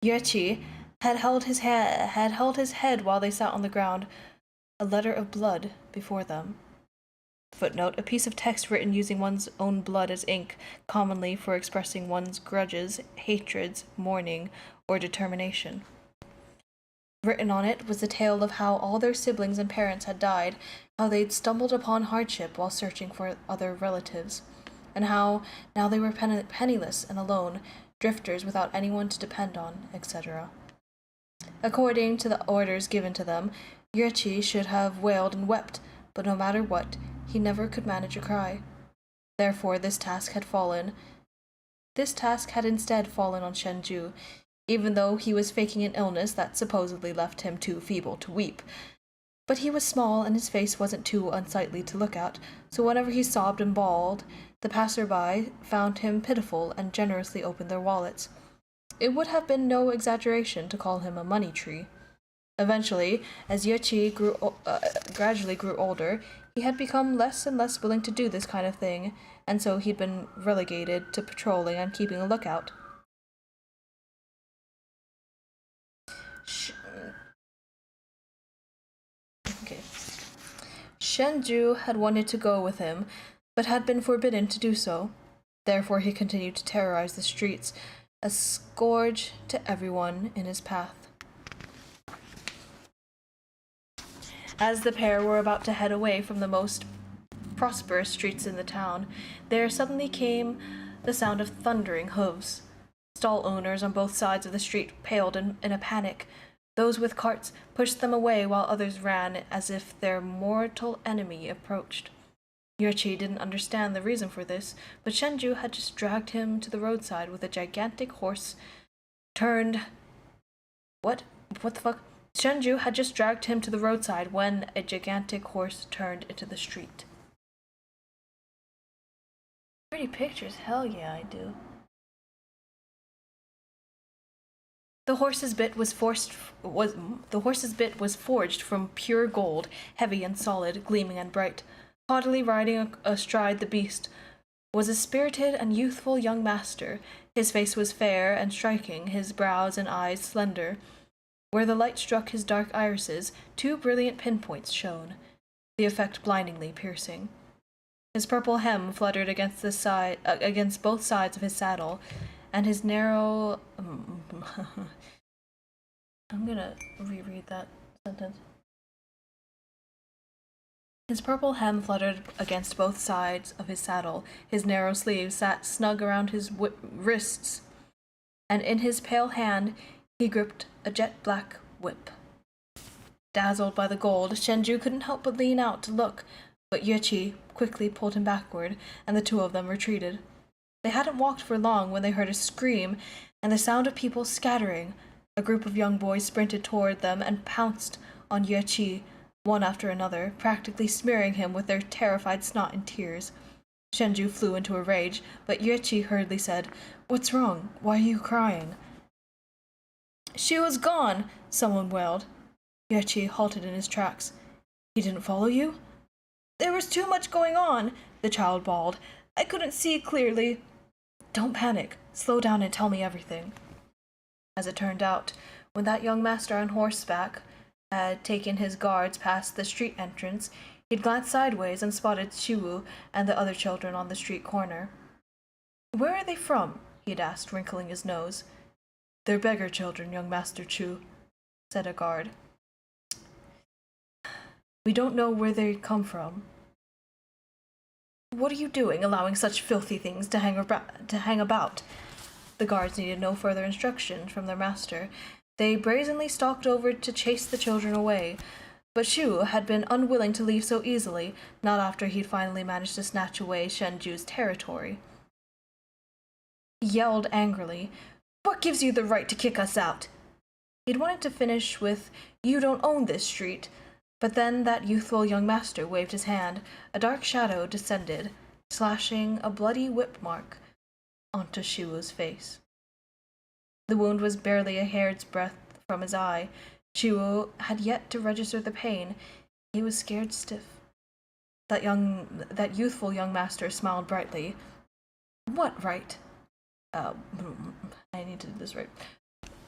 Yueqi had held his head while they sat on the ground, a letter of blood before them. Footnote, a piece of text written using one's own blood as ink, commonly for expressing one's grudges, hatreds, mourning, or determination. Written on it was the tale of how all their siblings and parents had died, how they'd stumbled upon hardship while searching for other relatives, and how now they were penniless and alone, drifters without anyone to depend on, etc. According to the orders given to them, Yueqi should have wailed and wept, but no matter what, he never could manage a cry. Therefore, this task had instead fallen on Shenju, even though he was faking an illness that supposedly left him too feeble to weep. But he was small and his face wasn't too unsightly to look at, so whenever he sobbed and bawled, the passer-by found him pitiful and generously opened their wallets. It would have been no exaggeration to call him a money tree. Eventually, as Yueqi gradually grew older, he had become less and less willing to do this kind of thing, and so he'd been relegated to patrolling and keeping a lookout. Shenju had wanted to go with him, but had been forbidden to do so. Therefore he continued to terrorize the streets, a scourge to everyone in his path. As the pair were about to head away from the most prosperous streets in the town, there suddenly came the sound of thundering hooves. Stall owners on both sides of the street paled in a panic. Those with carts pushed them away while others ran as if their mortal enemy approached. Yueqi didn't understand the reason for this, but Shenju had just dragged him to the roadside with a gigantic horse turned... What the fuck? Shenju had just dragged him to the roadside when a gigantic horse turned into the street. Pretty pictures, hell yeah, I do. The horse's bit was forged from pure gold, heavy and solid, gleaming and bright. Haughtily riding astride the beast was a spirited and youthful young master. His face was fair and striking, his brows and eyes slender. Where the light struck his dark irises, 2 brilliant pinpoints shone, the effect blindingly piercing. His purple hem fluttered against both sides of his saddle, and his narrow... I'm gonna reread that sentence. His purple hem fluttered against both sides of his saddle. His narrow sleeves sat snug around his wrists, and in his pale hand he gripped a jet-black whip. Dazzled by the gold, Shenju couldn't help but lean out to look, but Yueqi quickly pulled him backward, and the two of them retreated. They hadn't walked for long when they heard a scream and the sound of people scattering. A group of young boys sprinted toward them and pounced on Yueqi, one after another, practically smearing him with their terrified snot and tears. Shenju flew into a rage, but Yueqi hurriedly said, "What's wrong? Why are you crying?" "She was gone," someone wailed. Yueqi halted in his tracks. "He didn't follow you?" "There was too much going on," the child bawled. "I couldn't see clearly." "Don't panic. Slow down and tell me everything." As it turned out, when that young master on horseback had taken his guards past the street entrance, he'd glanced sideways and spotted Qiwu and the other children on the street corner. "Where are they from?" he'd asked, wrinkling his nose. "They're beggar children, young Master Chu," said a guard. "We don't know where they come from." "What are you doing, allowing such filthy things to hang about?" The guards needed no further instruction from their master. They brazenly stalked over to chase the children away, but Shu had been unwilling to leave so easily, not after he'd finally managed to snatch away Shenju's territory. He yelled angrily, "What gives you the right to kick us out?" He'd wanted to finish with, "You don't own this street," but then that youthful young master waved his hand. A dark shadow descended, slashing a bloody whip mark onto Shiwu's face. The wound was barely a hair's breadth from his eye. Shiwu had yet to register the pain. He was scared stiff. That youthful young master smiled brightly. "What right?" I need to do this right.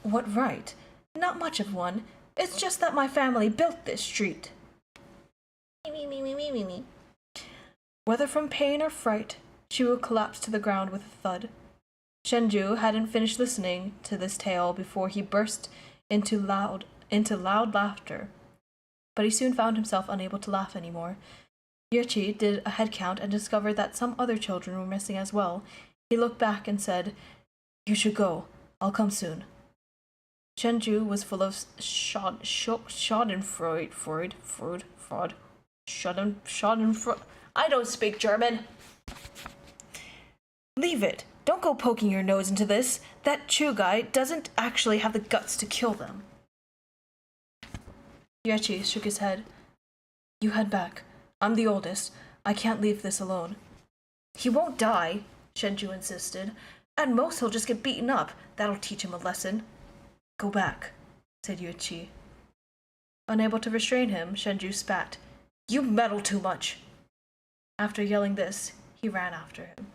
"What right? Not much of one. It's just that my family built this street." Me. Whether from pain or fright, Shiwu collapsed to the ground with a thud. Shenju hadn't finished listening to this tale before he burst into loud laughter, but he soon found himself unable to laugh anymore. Yueqi did a head count and discovered that some other children were missing as well. He looked back and said, "You should go. I'll come soon." Shenju was full of schadenfreude. I don't speak German. "Leave it. Don't go poking your nose into this. That Chu guy doesn't actually have the guts to kill them." Yueqi shook his head. "You head back. I'm the oldest. I can't leave this alone." "He won't die," Shenju insisted. "At most he'll just get beaten up. That'll teach him a lesson." "Go back," said Yueqi. Unable to restrain him, Shenju spat. "You meddle too much." After yelling this, he ran after him.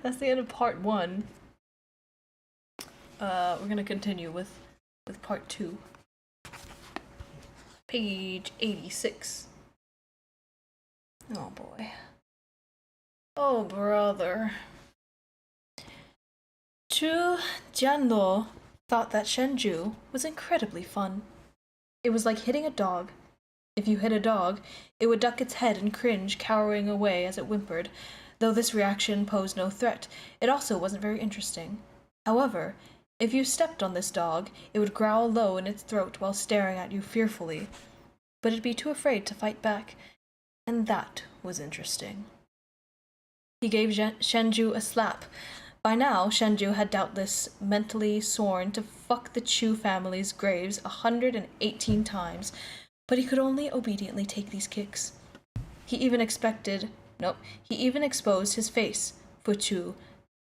That's the end of part 1. We're gonna continue with part 2. Page 86. Oh boy. Oh brother. Chu Jianluo thought that Shenju was incredibly fun. It was like hitting a dog. If you hit a dog, it would duck its head and cringe, cowering away as it whimpered. Though this reaction posed no threat, it also wasn't very interesting. However, if you stepped on this dog, it would growl low in its throat while staring at you fearfully. But it'd be too afraid to fight back, and that was interesting. He gave Shenju a slap. By now, Shenju had doubtless mentally sworn to fuck the Chu family's graves 118 times, but he could only obediently take these kicks. He even exposed his face for Chu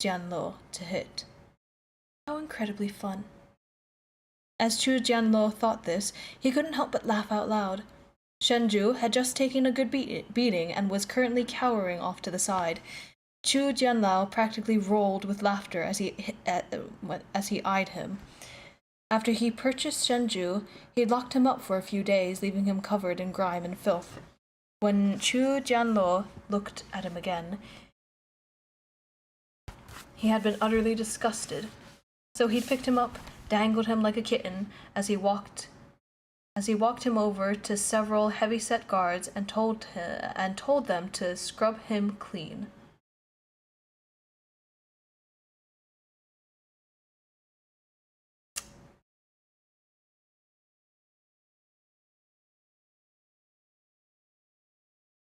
Jianluo to hit. How incredibly fun. As Chu Jianluo thought this, he couldn't help but laugh out loud. Shenju had just taken a good beating and was currently cowering off to the side. Chu Jianluo practically rolled with laughter as he eyed him. After he purchased Shenju, he'd locked him up for a few days, leaving him covered in grime and filth. When Chu Jianluo looked at him again, He had been utterly disgusted. So he'd picked him up, dangled him like a kitten as he walked him over to several heavy-set guards and told them to scrub him clean.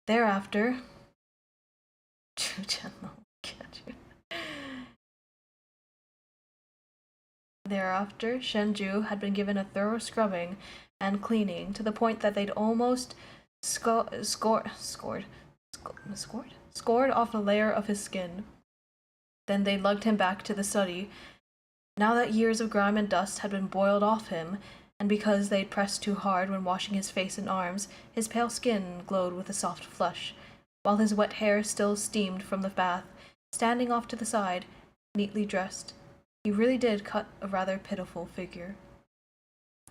Thereafter, Shenju had been given a thorough scrubbing and cleaning to the point that they'd almost scored off a layer of his skin. Then they lugged him back to the study. Now that years of grime and dust had been boiled off him, and because they'd pressed too hard when washing his face and arms, his pale skin glowed with a soft flush, while his wet hair still steamed from the bath. Standing off to the side, neatly dressed, he really did cut a rather pitiful figure.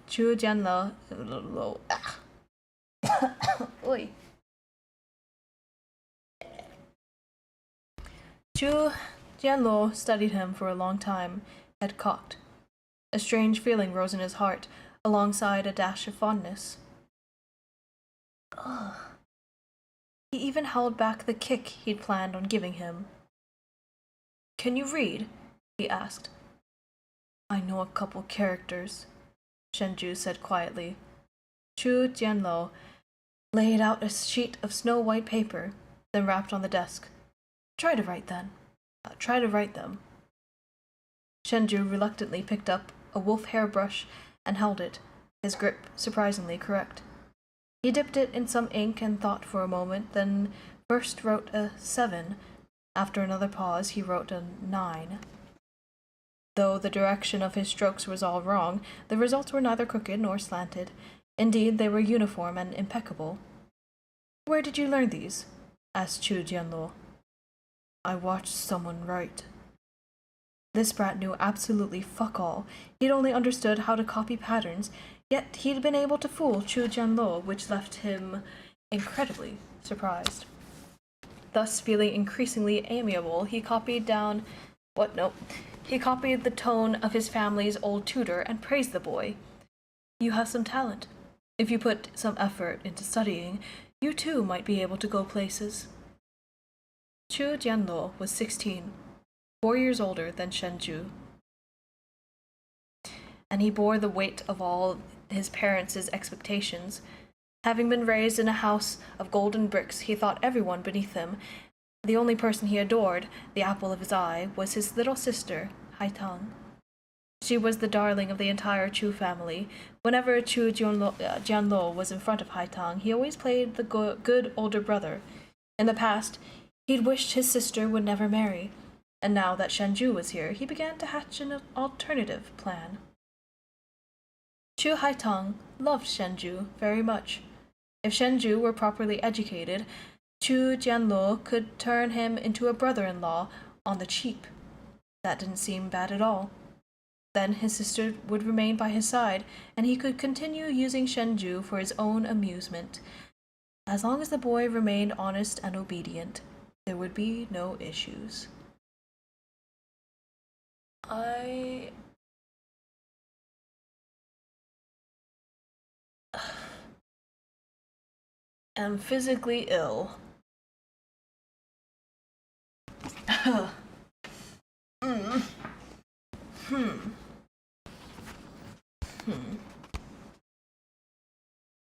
Chu Jianle... Oi. Chu Jianluo studied him for a long time, head cocked. A strange feeling rose in his heart, alongside a dash of fondness. Ugh. He even held back the kick he'd planned on giving him. "Can you read?" he asked. "I know a couple characters," Shenju said quietly. Chu Jianluo laid out a sheet of snow-white paper, then rapped on the desk. Try to write them. Shenju reluctantly picked up a wolf hair brush and held it, his grip surprisingly correct. He dipped it in some ink and thought for a moment, then first wrote a 7. After another pause, he wrote a 9. Though the direction of his strokes was all wrong, the results were neither crooked nor slanted. Indeed, they were uniform and impeccable. "Where did you learn these?" asked Chu Jianluo. "I watched someone write." This brat knew absolutely fuck all. He'd only understood how to copy patterns, yet he'd been able to fool Chu Jianluo, which left him incredibly surprised. Thus, feeling increasingly amiable, he copied the tone of his family's old tutor and praised the boy. "You have some talent. If you put some effort into studying, you too might be able to go places." Chu Jianluo was 16, 4 years older than Shenju, and he bore the weight of all his parents' expectations. Having been raised in a house of golden bricks, he thought everyone beneath him. The only person he adored, the apple of his eye, was his little sister, Haitang. She was the darling of the entire Chu family. Whenever Chu Jianluo was in front of Haitang, he always played the good older brother. In the past, he'd wished his sister would never marry, and now that Shenju was here, he began to hatch an alternative plan. Chu Haitang loved Shenju very much. If Shenju were properly educated, Chu Jianluo could turn him into a brother-in-law on the cheap. That didn't seem bad at all. Then his sister would remain by his side, and he could continue using Shenju for his own amusement. As long as the boy remained honest and obedient, there would be no issues. I am physically ill.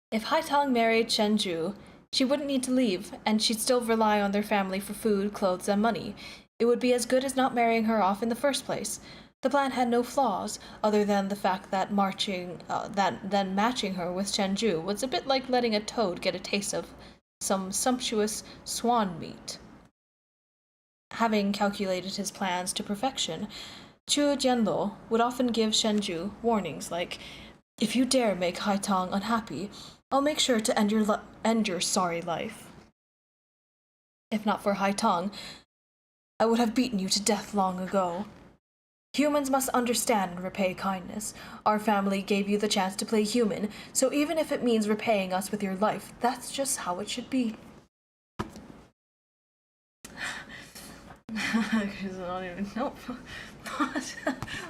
If Haitang married Shenju, she wouldn't need to leave, and she'd still rely on their family for food, clothes, and money. It would be as good as not marrying her off in the first place. The plan had no flaws, other than the fact that matching her with Shenju was a bit like letting a toad get a taste of some sumptuous swan meat. Having calculated his plans to perfection, Chu Jianluo would often give Shenju warnings like, "If you dare make Haitang unhappy, I'll make sure to end your sorry life. If not for Haitang, I would have beaten you to death long ago. Humans must understand and repay kindness. Our family gave you the chance to play human, so even if it means repaying us with your life, that's just how it should be." She's not even. Nope.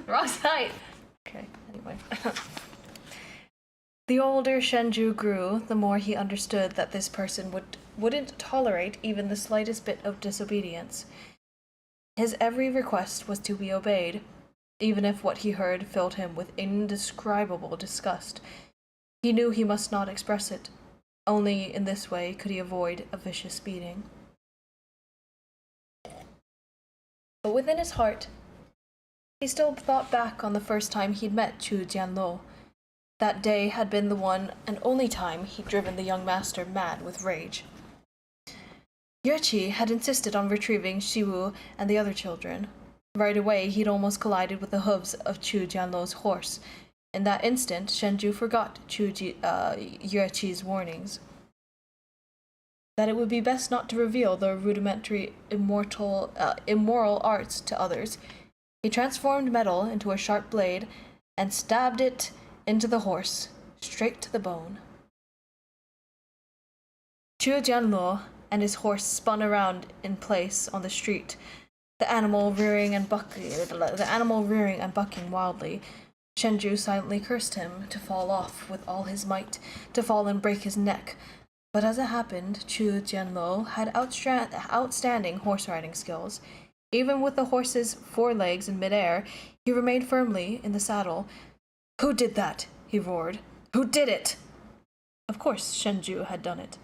Wrong side. Okay, anyway. The older Shenju grew, the more he understood that this person wouldn't tolerate even the slightest bit of disobedience. His every request was to be obeyed, even if what he heard filled him with indescribable disgust. He knew he must not express it. Only in this way could he avoid a vicious beating. But within his heart, he still thought back on the first time he'd met Chu Jianluo. That day had been the one and only time he'd driven the young master mad with rage. Yueqi had insisted on retrieving Shiwu and the other children. Right away, he'd almost collided with the hooves of Chu Jianluo's horse. In that instant, Shenju forgot Yueqi's warnings. That it would be best not to reveal the rudimentary immoral arts to others. He transformed metal into a sharp blade and stabbed it into the horse, straight to the bone. Chu Jianluo and his horse spun around in place on the street, the animal rearing and bucking wildly. Shenju silently cursed him to fall off with all his might, to fall and break his neck. But as it happened, Chu Jianluo had outstanding horse riding skills. Even with the horse's forelegs in midair, he remained firmly in the saddle. "Who did that?" he roared. "Who did it?" Of course, Shenju had done it.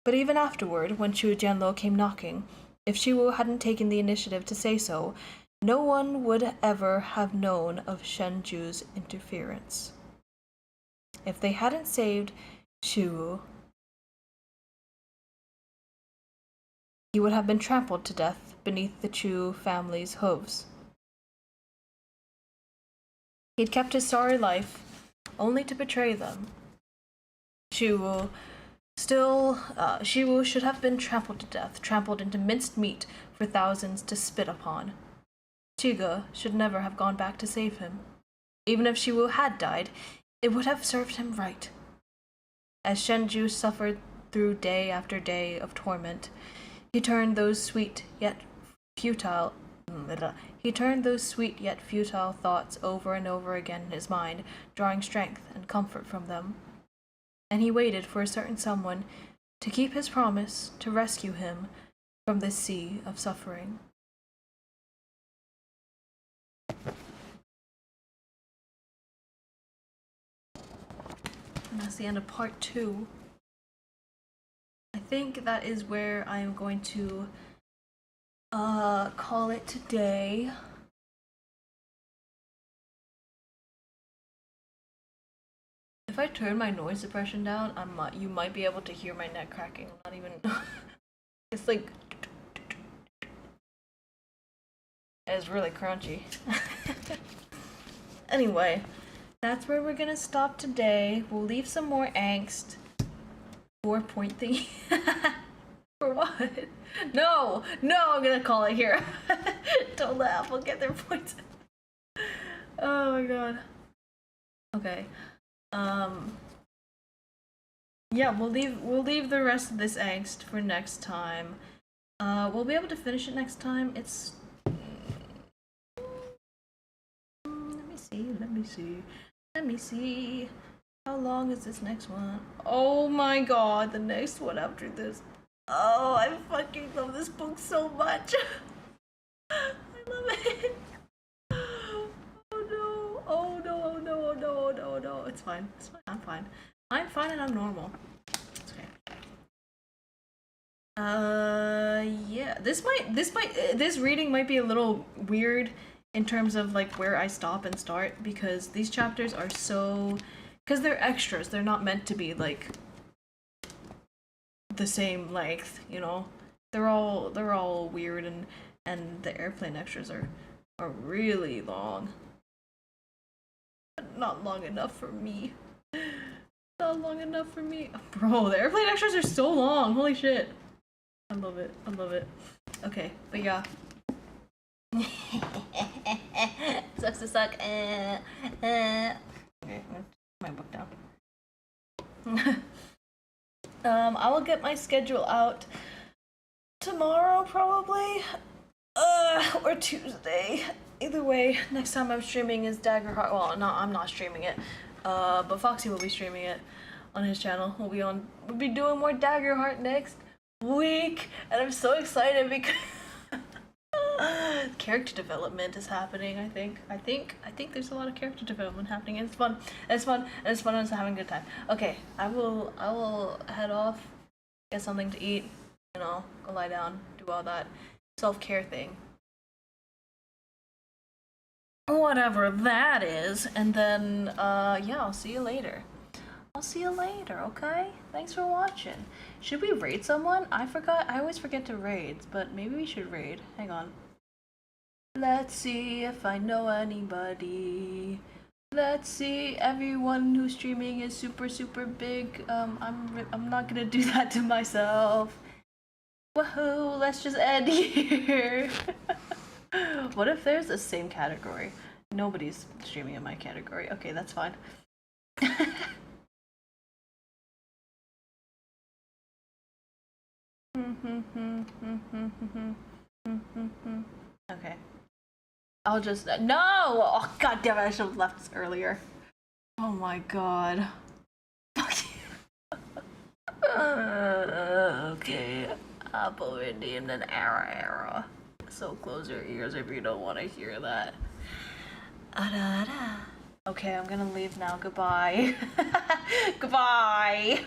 But even afterward, when Chu Jianluo came knocking, if Shiwu hadn't taken the initiative to say so, no one would ever have known of Shenju's interference. If they hadn't saved Shiwu, he would have been trampled to death beneath the Chu family's hooves. He'd kept his sorry life only to betray them. Shiwu should have been trampled to death, trampled into minced meat for thousands to spit upon. Chiga should never have gone back to save him. Even if Shiwu had died, it would have served him right. As Shenju suffered through day after day of torment, he turned those sweet yet futile thoughts over and over again in his mind, drawing strength and comfort from them. And he waited for a certain someone to keep his promise to rescue him from this sea of suffering. And that's the end of part 2. I think that is where I am going to call it today. If I turn my noise suppression down, you might be able to hear my neck cracking. Not even. It's like. It's really crunchy. Anyway, that's where we're gonna stop today. We'll leave some more angst. 4-point thingy. For what? No, I'm gonna call it here. Don't laugh, we'll get their points. Oh my god. Okay. Yeah, we'll leave the rest of this angst for next time. We'll be able to finish it next time. It's let me see. How long is this next one? Oh my god, the next one after this. Oh, I fucking love this book so much. I love it. Oh no. It's fine. I'm fine. I'm fine and I'm normal. It's okay. Yeah. This reading might be a little weird in terms of like where I stop and start, because these chapters are because they're extras. They're not meant to be like the same length, you know. They're all weird, and the airplane extras are really long. Not long enough for me. Not long enough for me. Bro, the airplane extras are so long. Holy shit. I love it. Okay, but yeah. Sucks to suck. Okay, my book down. I will get my schedule out tomorrow, probably. Or Tuesday. Either way, next time I'm streaming is Dagger Heart. Well, no, I'm not streaming it. But Foxy will be streaming it on his channel. We'll be doing more Dagger Heart next week, and I'm so excited because character development is happening. I think there's a lot of character development happening, and it's fun. And I'm having a good time. Okay, I will head off, get something to eat, and I'll go lie down, do all that self-care thing. Whatever that is, and then yeah, I'll see you later. Okay? Thanks for watching. Should we raid someone? I always forget to raid, but maybe we should raid. Hang on. Let's see if I know anybody. Let's see, everyone who's streaming is super big. I'm not gonna do that to myself. Woohoo, let's just end here. What if there's the same category? Nobody's streaming in my category. Okay, that's fine. Okay. I'll just no! Oh god damn it, I should have left this earlier. Oh my god. Okay. Apple Indian and era. So close your ears if you don't want to hear that. Okay, I'm gonna leave now. Goodbye. Goodbye.